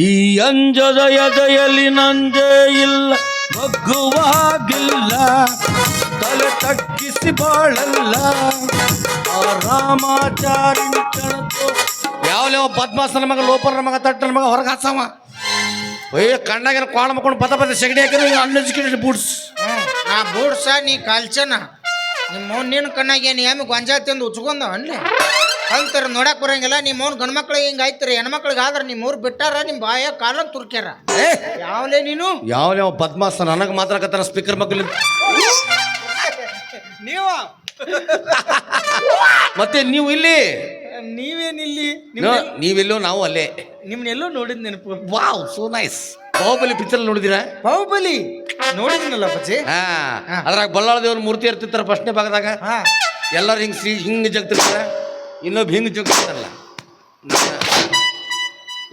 ಈ ಅಂಜದ ಎದೆಯಲ್ಲಿ ನಂಜೇ ಇಲ್ಲ, ಬಗ್ಗುವಾಗಿಲ್ಲ, ತಲೆ ತಗ್ಗಿಸಿ ಬಾಳಲ್ಲ. ಆ ರಾಮಾಚಾರಿ ಕಣತು ಯಾವಲೇ ಪದ್ಮಾಸನ ಮಗ, ಲೋಪರ ಮಗ, ತಟ್ಟನ ಮಗ ಹೊರಗೆ ಹಾಸವ. ಕಣ್ಣಾಗಿನ ಕ್ವಾಳ ಮಾಡ್ಕೊಂಡು ಪದ ಪದ ಸೆಗಡಿ ಹಾಕಿದ್ರೆ ಅನ್ಎಜುಕೇಟೆಡ್ ಬೂಟ್ಸ್. ನಾ ಬೂಡ್ಸ ನೀ ಕಾಲ್ಚನ ನಿಮ್ಮ ನೀನು ಕಣ್ಣಾಗೇನು ಏಮಿ ಗೊಂಜಾ ತಿಂದು ಉಚ್ಕೊಂಡವ ಅನ್ಲಿ ಕಲ್ತಾರ ನೋಡಕ್ ಬರಂಗಿಲ್ಲ. ನಿಮ್ಮ ಅವ್ನು ಗಂಡು ಮಕ್ಳಿಗೆ ಹಿಂಗೆ ಆಯ್ತಾರೆ, ಹೆಣ್ಮಕ್ಳಿಗೆ ಆದ್ರೆ ನಿಮ್ಮ ಊರು ಬಿಟ್ಟಾರ, ನಿಮ್ಮ ಬಾಯ ಕಾಲ ತುರ್ಕ್ಯಾರ. ಯಾವಲೇ ನೀನು ಯಾವಲೇ ಪದ್ಮಾಸನ ನನಗೆ ಮಾತ್ರ ಸ್ಪೀಕರ್ ಮಕ್ಕಳು ನೀವು ಮತ್ತೆ ನೀವು ಇಲ್ಲಿ ನೀವೇನಿಲ್ಲಿ ನೀವೆಲ್ಲೋ ನಾವು ಅಲ್ಲೇ ನಿಮ್ನೆಲ್ಲೋ ನೋಡಿದ್ ನೆನಪು. Wow so nice. Baahubali picture ನೋಡಿದಿರಾ? ಬಾಹುಬಲಿ ನೋಡಿದ್ನಲ್ಲ ಪಚ್ಚಿ. ಅದ್ರಾಗ ಬಳ್ಳಾಳ ದೇವ್ರ ಮೂರ್ತಿ ಇರ್ತಿರ್ತಾರ ಫಸ್ಟ್ನೇ ಭಾಗದಾಗ. ಎಲ್ಲರೂ ಹಿಂಗ್ ಜಗ್ತಿರ್ತಾರ, ಇನ್ನೊಬ್ಬ ಹಿಂಗ್ ಜಗ್ತಿರ್ತಾರಲ್ಲ.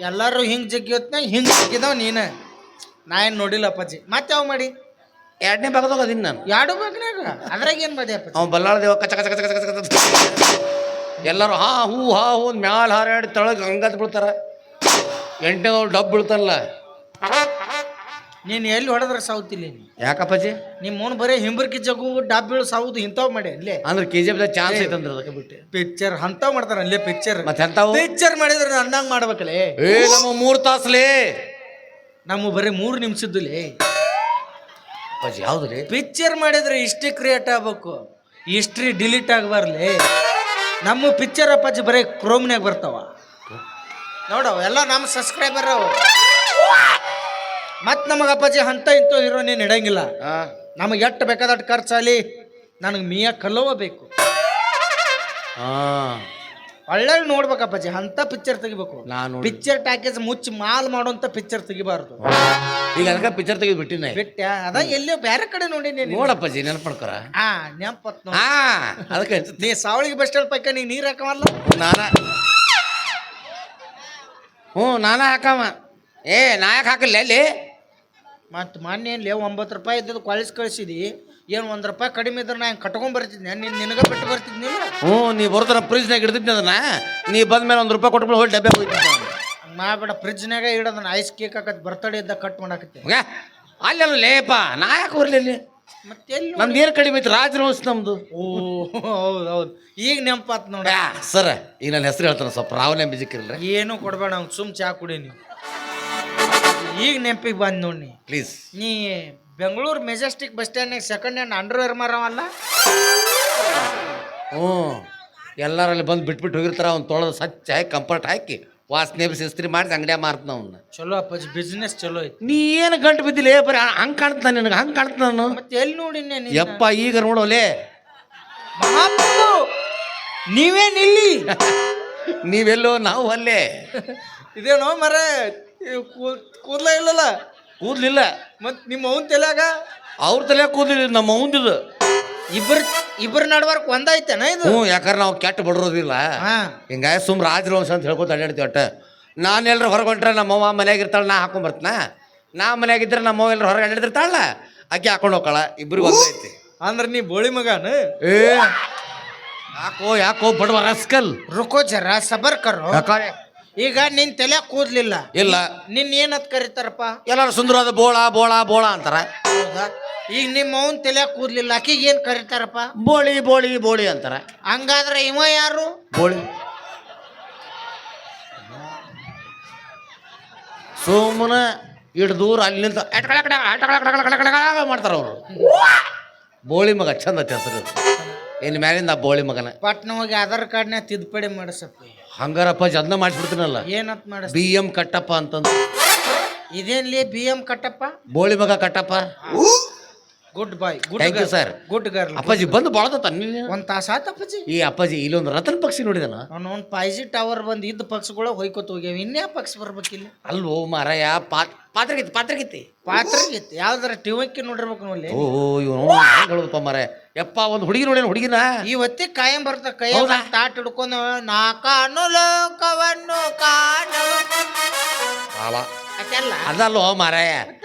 ಎಲ್ಲರೂ ಹಿಂಗ್ ಜಗ್ಗಿ ಹೊತ್ನಾಗ ಹಿಂಗ್ ಜಗ್ಗಿದಾವ ನೀನ. ನಾ ಏನು ನೋಡಿಲ್ಲ ಅಪ್ಪಾಜಿ. ಮತ್ತೆ ಯಾವ ಮಾಡಿ ಎರಡನೇ ಭಾಗದಾಗ ಅದೀನಿ ನಾನು. ಎರಡು ಭಾಗನಾಗ ಅದ್ರಾಗ ಏನು ಮಾಡಿ ಅಪ್ಪಾಜಿ? ಅವ್ ಬಳ್ಳಾಳ ದೇವ ಕಚ ಕಚ ಕಚ ಕಚ ಕಚ ಎಲ್ಲರೂ ಹಾ ಹೂ ಮ್ಯಾಲ ಹಾರಾಡಿ ತಳಗ ಹಂಗತ್ ಬೀಳ್ತಾರ. ಎಂಟನೇದವ್ರು ಡಬ್ ಬೀಳ್ತಾರಲ್ಲ. ನೀನು ಎಲ್ಲಿ ಹೊಡೆದ್ರೆ ಸಾವುತಿಲ್ಲ. ಯಾಕಪ್ಪಾಜಿ? ನಿಮ್ಮ ಅವ್ನು ಬರೀ ಹಿಂಬರ್ಕಿ ಜಗು ಡಬ್ ಬೀಳು ಸಾವುದು ಇಂಥವ್ ಮಾಡಿ ಅಲ್ಲೇ. ಅಂದ್ರೆ KGF ಚಾನ್ಸ್ ಐತಂದ್ರ ಅದಕ್ಕೆ ಬಿಟ್ಟೆ. ಪಿಕ್ಚರ್ ಅಂತವ್ ಮಾಡ್ತಾರ ಅಲ್ಲೇ ಪಿಕ್ಚರ್. ಮತ್ತೆ ಎಂತಾವು ಪಿಕ್ಚರ್ ಮಾಡಿದ್ರೆ ಅಂದಂಗ ಮಾಡ್ಬೇಕಲ್ಲೇ. ನಮ್ಮ 3 ತಾಸ್ಲೇ ನಮ್ಮ ಬರೀ 3 ನಿಮಿಷದಲ್ಲಿ ಅಪ್ಪಾಜಿ. ಯಾವ್ದ್ರಿ ಪಿಕ್ಚರ್ ಮಾಡಿದ್ರೆ ಹಿಸ್ಟ್ರಿ ಕ್ರಿಯೇಟ್ ಆಗ್ಬೇಕು, ಹಿಸ್ಟ್ರಿ ಡಿಲೀಟ್ ಆಗಬಾರ್ಲಿ. ನಮ್ಮ ಪಿಕ್ಚರ್ ಅಪ್ಪಾಜಿ ಬರೀ ಕ್ರೋಮ್ನಾಗ ಬರ್ತಾವ ನೋಡವ, ಎಲ್ಲ ನಮ್ಮ ಸಬ್ಸ್ಕ್ರೈಬರ್. ಮತ್ತು ನಮಗೆ ಅಪ್ಪಾಜಿ ಅಂತ ಇಂಥ ಹೀರೋ ನೀನು ಇಡಂಗಿಲ್ಲ. ನಮಗೆ ಎಷ್ಟು ಬೇಕಾದಷ್ಟು ಖರ್ಚಾಲಿ, ನನಗೆ ಮಿಯಾ ಕಲ್ಲೋವ ಬೇಕು. ಒಳ್ಳೆ ನೋಡ್ಬೇಕಪ್ಪಾಜಿ, ಅಂತ ಪಿಕ್ಚರ್ ತೆಗಿಬೇಕು. ಪಿಕ್ಚರ್ ಟ್ಯಾಕೇಜ್ ಮುಚ್ಚಿ ಮಾಲ್ ಮಾಡುವಂತ ಪಿಕ್ಚರ್ ತೆಗಿಬಾರ್ದು. ಈಗ ಅದಕ್ಕೆ ಪಿಕ್ಚರ್ ತೆಗೆದು ಬಿಟ್ಟಿನ ಬಿಟ್ಟ ಅದ ಎಲ್ಲೋ ಬೇರೆ ಕಡೆ ನೋಡಿ ನೋಡಪ್ಪಾಜಿ, ನೆನಪು ಮಾಡ್ಕೊರ. ನೆನಪತ್ ಅದಕ್ಕೆ ನೀ ಸಾವಳಿಗೆ ಬಸ್ ಸ್ಟಾಂಡ್ ಪಕ್ಕ ನೀ ನೀರು ಹಾಕವಲ್ಲ. ನಾನ ಹಾಕವ. ನಾಯಕ್ ಹಾಕಲ್ಲ ಅಲ್ಲಿ. ಮತ್ತು ಮೊನ್ನೆ ಏನ್ಲೇ 9 ರೂಪಾಯಿ ಇದ್ದದ್ದು ಕಳಿಸಿದಿ. ಏನು 1 ರೂಪಾಯಿ ಕಡಿಮೆ ಇದ್ರೆ ನಾ ಕಟ್ಕೊಂಡ್ ಬರ್ತಿದ್ನಿ. ನಿನಗ ಬಿಟ್ಟು ಬರ್ತಿದ್ನಿಲ್ಲ. ನೀ ಬರ್ತಾರ ಫ್ರಿಜ್ನಾಗ ಇಡ್ತಿದ್ನಿ ಅದನ್ನ. ನೀ ಬಂದ್ಮೇಲೆ 1 ರೂಪಾಯಿ ಕೊಟ್ಬಿಟ್ಟು ಹೋಗಿ ಡಬ್ಬೆ ಹೋಗ್ತಿದ್ದ. ಬೇಡ ಫ್ರಿಜ್ನಾಗ ಇಡೋದನ್ನ ಐಸ್ ಕೇಕ್ ಹಾಕತ್ ಬರ್ತಡೇ ಇದ್ದಾಗ ಕಟ್ ಮಾಡಾಕತ್ತೆ. ಅಲ್ಲೆಲ್ಲ ಲೇಪ ನಾ ಯಾಕೆ ಬರ್ಲಿ ಅಲ್ಲಿ? ಮತ್ತೆ ಎಲ್ಲಿ ನಮ್ದು ಏನು ಕಡಿಮೆ ಐತಿ? ರಾಜವಂಶ ನಮ್ದು. ಹೌದು ಈಗ ನೆನಪಾತ್ ನೋಡ. ಸರ್ ಈಗ ನನ್ನ ಹೆಸರು ಹೇಳ್ತಾನೆ, ಸ್ವಲ್ಪ ರಾವನೆ ಬಿಜಿಕ್ಕಿರಲ್ರಿ. ಏನು ಕೊಡ್ಬೇಡ ಅವ್ನು, ಸುಮ್ ಚಾ ಕುಡಿ ನೀವು. ಈಗ ನೆನಪಿಗೆ ಬಂದು ನೋಡಿ ಪ್ಲೀಸ್. ನೀ ಬೆಂಗಳೂರು ಮೆಜೆಸ್ಟಿಕ್ ಬಸ್ ಸ್ಟ್ಯಾಂಡ್ನಾಗ ಸೆಕೆಂಡ್ ಹ್ಯಾಂಡ್ ಅಂಡರ್ವೇರ್ ಮಾರವಲ್ಲ. ಎಲ್ಲರಲ್ಲಿ ಬಂದು ಬಿಟ್ಬಿಟ್ಟು ಹೋಗಿರ್ತಾರ. ಅವ್ನು ತೊಳೆದು ಸ್ವಚ್ಛ ಹಾಕಿ ಕಂಫರ್ಟ್ ಹಾಕಿ ವಾಸನೆ ಇಸ್ತ್ರಿ ಮಾಡಿ ಅಂಗಡಿಯ ಮಾರ್ತನ ಅವನ್ನ. ಚಲೋ ಅಪ್ಪಾಜಿ, ಬಿಸ್ನೆಸ್ ಚಲೋ ಐತಿ. ನೀ ಏನು ಗಂಟು ಬಿದ್ದಿಲ್ಲ ಬರೀ ಹಂಗೆ ಕಾಣ್ತಾನೆ ನಿನಗೆ. ಹಂಗೆ ಕಾಣ್ತಾನ ನಾನು. ಮತ್ತೆ ಎಲ್ಲಿ ನೋಡಿನೇ ಯಪ್ಪ ಈಗ ನೋಡೋಲೆ ಮಹಾಪ್ರಭು ನೀವೇನಿಲ್ಲಿ? ನೀವೆಲ್ಲೋ ನಾವು ಅಲ್ಲೇ. ಇದೇನೋ ಮರ ಕೂದ್ಲ ಇಲ್ಲಲ್ಲ? ಕೂದ್ಲಿಲ್ಲ. ಮತ್ ನಿಮ್ಮ ಅವನ್ ತಲೆಯಾಗ? ಅವ್ರ ತಲೆ ಕೂದಲಿಲ್ಲ, ನಮ್ಮ ಅವಂದಿದು. ಇಬ್ಬರ ನಡ್ವರ್ಕ್ ಒಂದಾಯ್ತೇನ ಇದು? ಯಾಕಂದ್ರೆ ನಾವು ಕೆಟ್ಟ ಬಡರೋದಿಲ್ಲ. ಹಿಂಗಾಗಿ ಸುಮ್ ರಾಜವಂಶ ಅಂತ ಹೇಳ್ಕೊತ ಅಡ್ಡಾಡ್ತೀವಿ ಒಟ್ಟ. ನಾನು ಎಲ್ಲರೂ ಹೊರಗೆ ಹೊಂಟ್ರೆ ನಮ್ಮವ್ವ ಮನ್ಯಾಗಿರ್ತಾಳೆ, ನಾ ಹಾಕೊಂಡ್ ಬರ್ತೀನ. ನಾ ಮನ್ಯಾಗಿದ್ರೆ ನಮ್ಮವ್ವ ಎಲ್ಲರೂ ಹೊರಗೆ ಅಡ್ಡಾಡ್ತಿರ್ತಾಳ, ಆಕೆ ಹಾಕೊಂಡು ಹೋಗ್ಕಳ. ಇಬ್ಬರಿಗೆ ಒಂದೈತಿ. ಅಂದ್ರೆ ನೀ ಬೋಳಿ ಮಗನ? ಯಾಕೋ ಬಡವ ರಸ್ಕಲ್. ರುಕೋ ಜರ ಸಬರ್ ಕರೋ. ಈಗ ನಿನ್ ತಲೆ ಕೂದ್ಲಿಲ್ಲ ಇಲ್ಲ, ನಿನ್ ಏನತ್ ಕರೀತಾರಪ್ಪ? ಎಲ್ಲಾರು ಸುಂದರವಾದ ಬೋಳ ಬೋಳ ಬೋಳ ಅಂತಾರ. ಹೌದಾ? ಈಗ ನಿಮ್ಮ ಅವನ್ ತಲೆ ಕೂದ್ಲಿಲ್ಲ, ಆಕಿಗೆ ಏನ್ ಕರೀತಾರಪ್ಪ? ಬೋಳಿ ಬೋಳಿ ಬೋಳಿ ಅಂತಾರ. ಹಂಗಾದ್ರೆ ಇವ ಯಾರು? ಬೋಳಿ. ಸೋಮನ ಇಡ್ ದೂರ ಅಲ್ಲಿಂದ ಮಾಡ್ತಾರ ಅವರು. ಬೋಳಿ ಮಗ ಚಂದ ಹೆಸರು. ಇನ್ನು ಮ್ಯಾಲಿಂದ ಬೋಳಿ ಮಗನ. ಪಟ್ನ ಹೋಗಿ ಆಧಾರ್ ಕಾರ್ಡ್ನ ತಿದ್ದುಪಡಿ ಮಾಡಿಸಪ್ಪ. ಹಂಗಾರಪ್ಪ ಅದನ್ನ ಮಾಡಿಸ್ಬಿಡ್ತೀನಲ್ಲ. ಏನತ್ ಮಾಡಿಸ್? BM ಕಟ್ಟಪ್ಪ ಅಂತಂದು. ಇದೇನ್ಲಿ BM ಕಟ್ಟಪ್ಪ? ಬೋಳಿ ಮಗ Kattappa. Good boy. Thank you sir. Good girl. ಅಪ್ಪಾಜಿ ಬಂದು ಬಾಳದ ಒಂದ್ ತಾಸ ಆತ ಅಪ್ಪಾಜಿ. ಈ ಅಪ್ಪಾಜಿ ಇಲ್ಲೊಂದು ರತನ್ ಪಕ್ಷಿ ನೋಡಿದನ. ಅವ್ನು ಪೈಜಿ ಟವರ್ ಬಂದು ಇದ್ದ ಪಕ್ಷಿಗಳು ಹೊಯ್ಕೋತ ಹೋಗ್ಯಾವ. ಇನ್ಯಾ ಪಕ್ಷಿ ಬರ್ಬೇಕಿಲ್ಲ? ಅಲ್ವೋ ಮಾರಾಯ, ಪಾತ್ರಗೀತಿ ಯಾವ್ದಾರ ಟಿವಕ್ಕಿ ನೋಡಿರ್ಬೇಕು ನೋಡಿ. ಇವನು ಹೇಳೋದಪ್ಪ ಮಾರಾಯ. ಯಪ್ಪ ಒಂದು ಹುಡುಗಿ ನೋಡಿ, ಹುಡುಗಿನ ಈ ಹೊತ್ತಿ ಕಾಯಂ ಬರ್ತ ಕೈ ತಾಟ್ ಹಿಡ್ಕೊಂಡು ನಾ ಕಾಣು ಲೋಕವನ್ನು ಕಾಣು ಅದಲ್ವೋ ಮಾರಾಯ.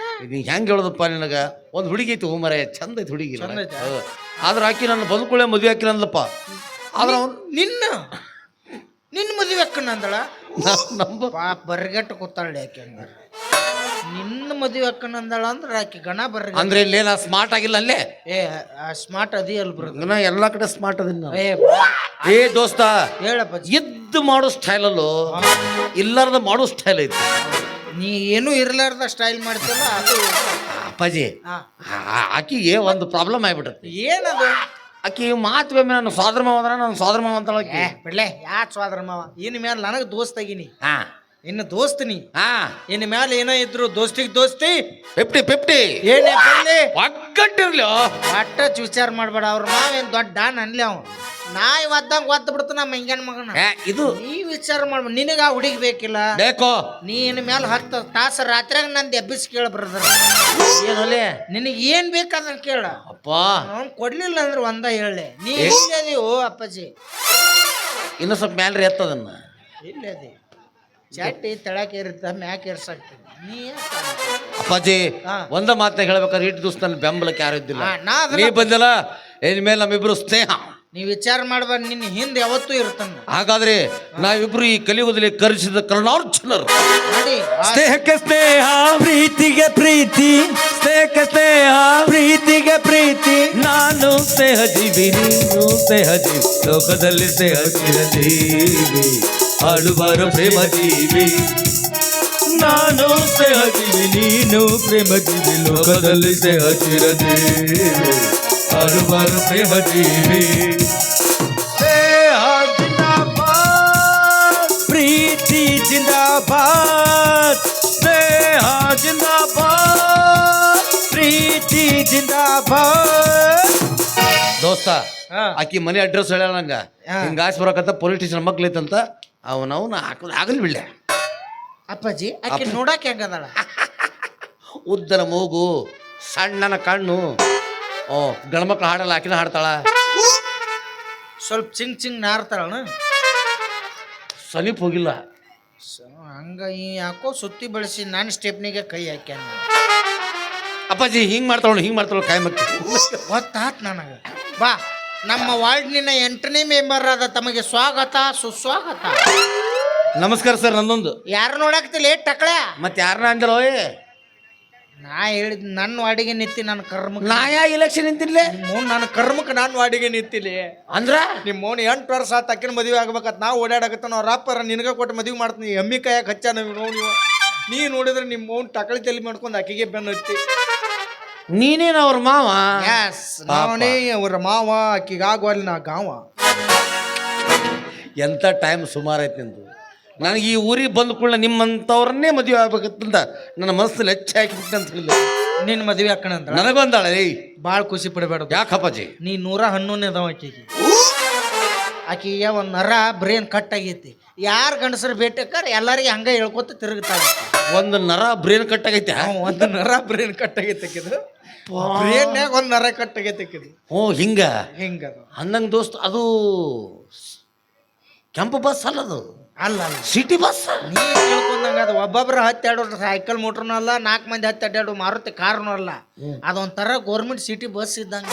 ನೀ ಹೆಂಗೆ ಹೇಳೋದಪ್ಪ ನಿನಗ? ಒಂದು ಹುಡುಗಿ ಐತಿ ಮಾರಾಯ, ಚಂದ ಐತಿ ಹುಡುಗಿ. ಆದ್ರೆ ಆಕಿ ನನ್ನ ಬದುಕುಳೆ ಮದುವೆ ಹಾಕಿಲ್ಲ ಅಂದಪ್ಪ. ಆದ್ರೆ ಅವ್ನು ನಿನ್ನ ಮದುವೆ ಅಕ್ಕನ ಅಂದಳ. ನಂಬ ಪಾಪ ಬರ್ಗೆಟ್ಟು ಕೂತಾಳೆ ಆಕೆ ಹಂಗಾರ ನಿನ್ನ ಮದುವೆ ಅಕ್ಕನ ಅಂದಾಳ ಅಂದ್ರೆ ಆಕೆ ಗಣ ಬರ್ಗ ಅಂದ್ರೆ ಇಲ್ಲಿ ನಾ ಸ್ಮಾರ್ಟ್ ಆಗಿಲ್ಲ ಅಲ್ಲೇ ಏ ಸ್ಮಾರ್ಟ್ ಅದಿ ಅಲ್ ಬ್ರದರ್ ನಾ ಎಲ್ಲ ಕಡೆ ಸ್ಮಾರ್ಟ್ ಅದೀನಿ ನಾನು. ಏ ಏ ದೋಸ್ತ ಹೇಳಪ್ಪ ಎದ್ದು ಮಾಡೋ ಸ್ಟೈಲಲ್ಲೂ ಇಲ್ಲಾರ್ದ ಮಾಡೋ ಸ್ಟೈಲ್ ಐತಿ ನೀ ಏನೂ ಇರ್ಲಾರ್ದ ಸ್ಟೈಲ್ ಮಾಡ್ತಿಲ್ಲ ಅದು ಅಪ್ಪಾಜಿ ಹಾ. ಆಕಿಗೆ ಒಂದು ಪ್ರಾಬ್ಲಮ್ ಆಗ್ಬಿಟ್ಟತಿ. ಏನದು ಆಕಿ ಮಾತು ಒಮ್ಮೆ ನನ್ನ ಸೋದರ ಮಾವ ಅಂದ್ರೆ ನನ್ನ ಸೋದರ ಮಾವ ಅಂತ ಆಕಿ. ಬಿಡ್ಲೆ ಯಾಕೆ ಸ್ವಾದ್ರ ಮಾವ ಇನ್ನು ಮೇಲೆ ನನಗೆ ದೋಸ್ತಾಗಿನಿ ಹಾ ಇನ್ನು ದೋಸ್ತಿನಿ ಹಾ ಇನ್ನು ಮೇಲೆ ಏನೋ ಇದ್ರು ದೋಸ್ತಿಗೆ ದೋಸ್ತಿ 50-50 ಏನೇ ಬರಲಿ ಒಗ್ಗಟ್ಟಿರ್ಲಿ. ಒಟ್ಟ ವಿಚಾರ ಮಾಡ್ಬೇಡ ಅವ್ರ ಮಾವೇನ್ ದೊಡ್ಡ ಅನ್ಲಿ ಅವ ನಾಯಿ ಒದ್ದಂಗ ಒದ್ದು ಬಿಡ್ತು ನಮ್ಮ ಹಿಂಗನ್ ಮಗನ ಇದು ನೀ ವಿಚಾರ ಮಾಡ್ಬೇಡ ನಿನಗ ಆ ಹುಡುಗಿ ಬೇಕಿಲ್ಲ ಬೇಕೋ ನೀನ್ ಮೇಲೆ 10 ತಾಸು ರಾತ್ರಿಯಾಗ ನಂದು ಎಬ್ಬಿಸಿ ಕೇಳ ಬ್ರದರ್ ಏನೋಲೆ ನಿನಗೆ ಏನ್ ಬೇಕದನ್ನ ಕೇಳ ಅಪ್ಪ ಅವ್ನು ಕೊಡ್ಲಿಲ್ಲ ಅಂದ್ರೆ ಒಂದ ಹೇಳಿ ನೀ ಇಲ್ಲದೀವು ಅಪ್ಪಾಜಿ ಇನ್ನು ಸ್ವಲ್ಪ ಮ್ಯಾಲ್ರಿ ಎತ್ತದನ್ನ ಇಲ್ಲದಿ ಚಟ್ಟಿ ತೆಳಕ್ಕೆ ಇರುತ್ತ ಮ್ಯಾಕ್ ಏರ್ಸಾಕ್ತೀನಿ ನೀ ಅಪ್ಪಾಜಿ ಹಾ. ಒಂದ ಮಾತನ್ನ ಹೇಳ್ಬೇಕಾದ್ರೆ ಇಟ್ಟು ದಿವಸ ನನ್ನ ಬೆಂಬಲಕ್ಕೆ ಯಾರು ಇದ್ದಿಲ್ಲ. ನಾ ನೀ ಬಂದಿಲ್ಲ ಇನ್ಮೇಲೆ ನಮ್ಮಿಬ್ರು ಸ್ನೇಹ. ನೀ ವಿಚಾರ ಮಾಡ್ಬಾರ್ದು ನಿನ್ನ ಹಿಂದೆ ಯಾವತ್ತೂ ಇರ್ತಾನ ಹಾಗಾದ್ರೆ ನಾವಿಬ್ರು ಈ ಕಲಿಯುಗದಲ್ಲಿ ಕರೆಸಿದ ಕರುಣಾರ್ಜುನರು. ನೋಡಿ ಸ್ನೇಹಕ್ಕೆ ಸ್ನೇಹ, ಪ್ರೀತಿಗೆ ಪ್ರೀತಿ, ಸ್ನೇಹಕ್ಕೆ ಸ್ನೇಹ, ಪ್ರೀತಿಗೆ ಪ್ರೀತಿ. ನಾನು ಸ್ನೇಹ ಜೀವಿ, ನೀನು ಸ್ನೇಹ ಜೀವಿ, ಲೋಕದಲ್ಲಿ ಸ್ನೇಹ ಚಿರಜೀವಿ, ಆಡುಬಾರ ಪ್ರೇಮ ಜೀವಿ. ನಾನು ಸ್ನೇಹ ಜೀವಿ, ನೀನು ಪ್ರೇಮ ಜೀವಿ, ಲೋಕದಲ್ಲಿ ಸ್ನೇಹ ಚಿರಜೀವಿ, ಆಡುಬಾರ ಪ್ರೇಮ ಜೀವಿ. ಸ್ನೇಹ ಜಿಂದಾಬಾದ್, ಪ್ರೀತಿ ಜಿಂದಾಬಾದ್, ಸ್ನೇಹ ಜಿಂದಾಬಾದ್, ಪ್ರೀತಿ ಜಿಂದಾಬಾದ್. ದೋಸ್ತ ಆಕಿ ಮನೆ ಅಡ್ರೆಸ್ ಹೇಳ ನಂಗ ಹಿಂಗ ಆಸೆ ಬರಕಂತ ಪೊಲೀಸ್ ಸ್ಟೇಷನ್ ಮಕ್ಳು ಐತಂತ ಅವನವನ್ನ ಹಾಕಲ್ ಆಗಲಿ ಬಿಡ್ಲೆ. ಅಪ್ಪಾಜಿ ಆಕೆ ನೋಡಕ್ಕೆ ಹೆಂಗದಾಳ ಉದ್ದನ ಮೂಗು, ಸಣ್ಣನ ಕಣ್ಣು. ಓ ಗಂಡ್ಮಕ್ಳು ಹಾಡಲ್ಲ, ಆಕಿನ ಹಾಡ್ತಾಳ. ಸ್ವಲ್ಪ ಚಿಂಗ್ ನಾರ್ತಾಳ ಸಮೀಪ ಹೋಗಿಲ್ಲ. ಹಂಗ ಈ ಯಾಕೋ ಸುತ್ತಿ ಬಳಸಿ ನಾನು ಸ್ಟೆಪ್ನಿಗೆ ಕೈ ಹಾಕ್ಯಾನ ಅಪ್ಪಾಜಿ ಹಿಂಗ್ ಮಾಡ್ತಾಳ ಹಿಂಗ್ ಮಾಡ್ತಾಳ ಕಾಯಿ ಮಕ್ಕಿ ಗೊತ್ತಾತ್ ನನಗೆ. ಬಾ ನಮ್ಮ ವಾರ್ಡ್ನಿನ 8ನೇ ಮೆಂಬರ್ ಆದ ತಮಗೆ ಸ್ವಾಗತ ಸುಸ್ವಾಗತ. ನಮಸ್ಕಾರ ಸರ್. ನಂದೊಂದು ಯಾರು ನೋಡಾಕ್ತಿಲ್ಲ ಟಕಳ ಮತ್ತೆ ಯಾರನ್ನ ಅಂದಲ್ಲ ಓಯ್ ನಾ ಹೇಳಿದ್ ನನ್ನ ವಾಡಿಗೆ ನಿತ್ತಿ ನನ್ನ ಕರ್ಮಕ್ಕೆ ನಾ ಯಾ ಎಲೆಕ್ಷನ್ ನಿಂತಿರ್ಲೆ ನನ್ನ ಕರ್ಮಕ್ಕೆ ನಾನು ವಾಡಿಗೆ ನಿಂತಿಲಿ ಅಂದ್ರ ನಿಮ್ಮ ಮೌನ್ 8 ವರ್ಷ ಆತ ಅಕ್ಕಿನ ಮದುವೆ ಆಗ್ಬೇಕತ್ ನಾವು ಓಡಾಡಕತ್ತ ನಾವು ರಾಪರ ನಿನಗ ಕೊಟ್ಟು ಮದುವೆ ಮಾಡ್ತೀನಿ ಎಮ್ಮಿ ಕಾಯಕ್ಕೆ ಹಚ್ಚ ನಾವು ನೀ ನೋಡಿದ್ರೆ ನಿಮ್ಮ ಮೌನ್ ಟಕಳಿ ತಲೆ ಮಾಡ್ಕೊಂಡು ಅಕ್ಕಿಗೆ ಬೆನ್ನು ಹತ್ತಿ ನೀನೇನು ಅವ್ರ ಮಾವ. ಎಸ್ ನಾವನೇ ಅವ್ರ ಮಾವ ಅಕ್ಕಿಗಾಗುವಲ್ಲಿ ನಾ ಗಾವ. ಎಂಥ ಟೈಮ್ ಸುಮಾರು ಐತಿ ನಿಂದು. ನನಗೆ ಈ ಊರಿಗೆ ಬಂದ ಕೂಡ ನಿಮ್ಮಂಥವ್ರನ್ನೇ ಮದುವೆ ಆಗ್ಬೇಕಂತ ನನ್ನ ಮನಸ್ಸಲ್ಲಿ ಹೆಚ್ಚು ಹಾಕಿಬಿಟ್ಟೆ ಅಂತ ಹೇಳಿಲ್ಲ. ನಿನ್ನ ಮದುವೆ ಅಕ್ಕಣ ಅಂತ ನನಗೊಂದಾಳ ಏಯ್ ಭಾಳ ಖುಷಿ ಪಡಬೇಡ. ಯಾಕಪ್ಪಾಜಿ? ನೀ 111 ಅದಾವ ಆಕಿಗೆ. ಆಕಿಗೆ ಒಂದು ನರ ಬ್ರೇನ್ ಕಟ್ ಆಗೈತಿ. ಯಾರು ಗಂಡಸರು ಭೇಟಿಕಾರ ಎಲ್ಲರಿಗೆ ಹಂಗ ಹೇಳ್ಕೊತ ತಿರುಗ್ತಾಳೆ. ಒಂದು ನರ ಬ್ರೇನ್ ಕಟ್ ಆಗೈತೆ. ಒಂದು ನರ ಬ್ರೇನ್ ಕಟ್ ಆಗೈತೆ ಆಕಿದು. ಬ್ರೇನ್ಯಾಗ ಒಂದು ನರ ಕಟ್ ಆಗೈತೆ ಆಕಿದು. ಓ ಹಿಂಗ ಹಿಂಗದ ಅಂದಂಗೆ ದೋಸ್ತ್ ಅದು ಕೆಂಪು ಬಸ್ ಅಲ್ಲದು, ಅಲ್ಲ ಅಲ್ಲ ಸಿಟಿ ಬಸ್. ನೀ ತಿಳ್ಕೊಂಡಂಗ ಅದು ಒಬ್ಬೊಬ್ರು 10 ಸೈಕಲ್ ಮೋಟ್ರನೂ ಅಲ್ಲ, 4 ಮಂದಿ 10 ಮಾರುತಿ ಕಾರ್ನೂ ಅಲ್ಲ. ಅದೊಂಥರ ಗೌರ್ಮೆಂಟ್ ಸಿಟಿ ಬಸ್ ಇದ್ದಂಗ.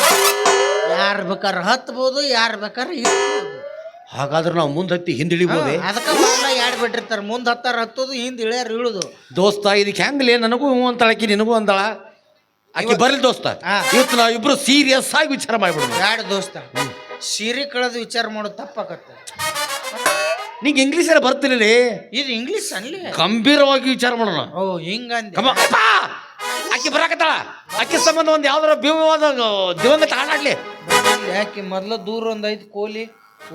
ಯಾರು ಬೇಕಾದ್ರೆ ಹತ್ಬೋದು, ಯಾರು ಬೇಕಾದ್ರೆ ಇಳ್ಬೋದು. ಹಾಗಾದ್ರೆ ನಾವು ಮುಂದೆ ಹತ್ತಿ ಹಿಂದಿಳಿಬೋದೆ. ಅದಕ್ಕೆ ಬಾಳ ಯಾರು ಬಿಟ್ಟಿರ್ತಾರೆ, ಮುಂದೆ ಹತ್ತೋದು ಹಿಂದೆ ಇಳ್ಯಾರ ಇಳುದು. ದೋಸ್ತ ಇದಕ್ಕೆ ಹೆಂಗ್ಲೇ ನನಗೂ ಅಂತಾಳಕಿ ನಿನಗೂ ಅಂದಾಳ. ಆಕೆ ಬರ್ಲಿ ದೋಸ್ತ, ಇವತ್ತು ನಾವು ಇಬ್ರು ಸೀರಿಯಸ್ ಆಗಿ ವಿಚಾರ ಮಾಡ್ಬಿಡೋದು. ಯಾರು ದೋಸ್ತ ಸೀರೆ ಕಳೆದು ವಿಚಾರ ಮಾಡೋದು ತಪ್ಪಾಕತ್ತೆ. ನಿಂಗೆ ಇಂಗ್ಲೀಷ್ ಬರ್ತಿಲ್ಲ. ಇದು ಇಂಗ್ಲೀಷ್ ಅನ್ಲಿ ಗಂಭೀರವಾಗಿ ವಿಚಾರ ಮಾಡೋಣ. ಓ ಹಿಂಗಂದ ಆಕೆ ಬರಾಕತ್ತಾಳ. ಆಕೆ ಸಂಬಂಧ ಒಂದು ಯಾವ್ದಾರ ಭೀಮವಾದ ದಿವಂಗತ ಹಾಡಾಡ್ಲಿ. ಯಾಕೆ ಮೊದ್ಲು ದೂರ ಒಂದು 5 ಕೋಲಿ.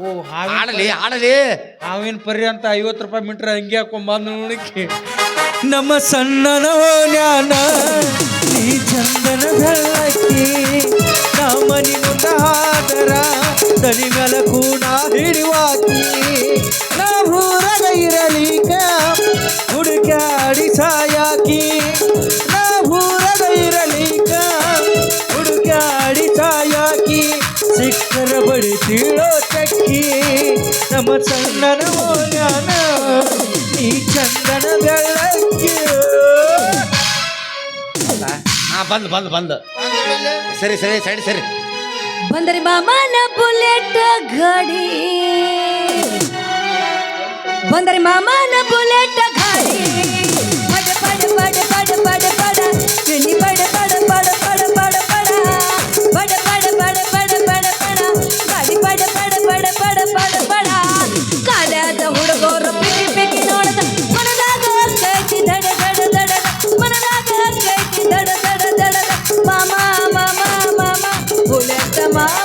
ಓ ಆಡಲಿ ಆಡಲಿ. ಹಾವಿನ ಪರಿ ಅಂತ 50 ರೂಪಾಯಿ ಮೀಟ್ರ್ ಹಂಗೆ ಹಾಕೊಂಬಂದು ನೋಡಕ್ಕೆ. ನಮ್ಮ ಸಣ್ಣನ ಜ್ಞಾನ ನೀ ಚಂದನ ಬೆಳ್ಳಕ್ಕಿ, ನಮ್ಮನಿ ಮುಂದ ಹಾದರ ದನಿ ಮೇಲ ಕೂಣ ಹಿಡಿವಾಕಿ. ನಾವೂರಾಗ ಇರಲಿಕ ಹುಡುಕಾಡಿ ಸಾಯಾಕಿ, ನಾವೂರಾಗ ಇರಲಿಕ ಹುಡುಕಾಡಿ ಸಾಯಾಕಿ. ಸಿಕ್ಕರ ಬಡಿ ತೀಳೋ ಚಕ್ಕಿ, ನಮ್ಮ ಸಣ್ಣನ ಜ್ಞಾನ ನೀ ಚಂದನ ಬೆಳ್ಳಕ್ಕಿ. ಬಂದ್ ಬಂದ್ ಬಂದ್ ಸರಿ ಸರಿ ಸರಿ ಸರಿ. ಬಂದರಿ ಮಾಮನ ಬುಲೆಟ್ ಗಾಡಿ ಬಂದರೆ ಮಾಮನ ಬುಲೆಟ್ ಗಾಡಿ ಪಡ ಪಡ ಪಡ ಪಡ ಪಡ ಪಡ ಚಿನ್ನಿ ಪಡ ಪಡ ಪಡ ಪಡ ಪಡ ಪಡ ಪಡ ಪಡ ಪಡ ಪಡ ಪಡ ಪಡ ಗಾಡಿ ಪಡ ಪಡ ಪಡ ಪಡ ಪಡ ಪಡ ಕಾಡ್ಯಾದ ಹುಡುಗರು ಪಿಕ್ಕಿ ಪಿಕ್ಕಿ ನೋಡದ ಮನದಾಗ ಕೈತಿ ದಡ ದಡ ದಡ ಮನದಾಗ ಕೈತಿ ದಡ ದಡ ದಡ ಮಾಮ ಮಾಮ ಮಾಮ ಬುಲೆಟ್ ಮಾಮ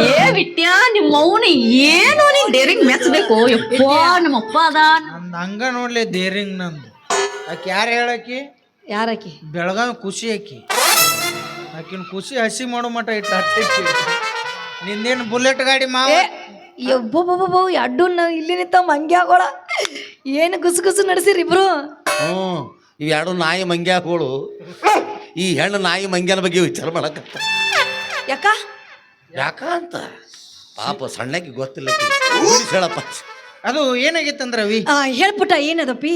ಏ ಬಿಟ್ಟ್ಯ ನಿಮ್ಮ ಮೌನ ಏನು ನೀನ್ ಡೇರಿಂಗ್ ಮೆಚ್ಚಬೇಕು ಯಪ್ಪ ನಮ್ಮಪ್ಪ ಅದ ನಂದು ಹಂಗ ನೋಡ್ಲಿ ದೇರಿಂಗ್ ನಂದು ಆಕೆ ಯಾರು ಹೇಳಕಿ ಯಾರಕಿ ಬೆಳಗಾವಿ ಖುಷಿ ಆಕಿ ಆಕಿನ ಖುಷಿ ಹಸಿ ಮಾಡೋ ಮಟ ಇಟ್ಟು ಹಚ್ಚಿ ನಿಂದೇನು ಬುಲೆಟ್ ಗಾಡಿ ಮಾವ ಯಬ್ಬಬ್ಬಬ್ಬ ಅಡ್ಡು ಇಲ್ಲಿ ನಿಂತ ಮಂಗ್ಯ ಆಗೋಳ ಏನು ಗುಸು ಗುಸು ನಡೆಸಿರಿ ಇಬ್ರು ಇವೆರಡು ನಾಯಿ ಮಂಗ್ಯಾಗಳು ಈ ಹೆಣ್ಣು ನಾಯಿ ಮಂಗ್ಯನ ಬಗ್ಗೆ ವಿಚಾರ ಮಾಡಕತ್ತ ಯಾಕ ಯಾಕ ಅಂತ ಪಾಪ ಸಣ್ಣಕ್ಕೆ ಗೊತ್ತಿಲ್ಲ ಹೇಳಪ್ಪ. ಅದು ಏನಾಗಿತ್ತಂದ್ರ ಅವಿ ಹೇಳ್ಪುಟ್ಟ ಏನದಪ್ಪಿ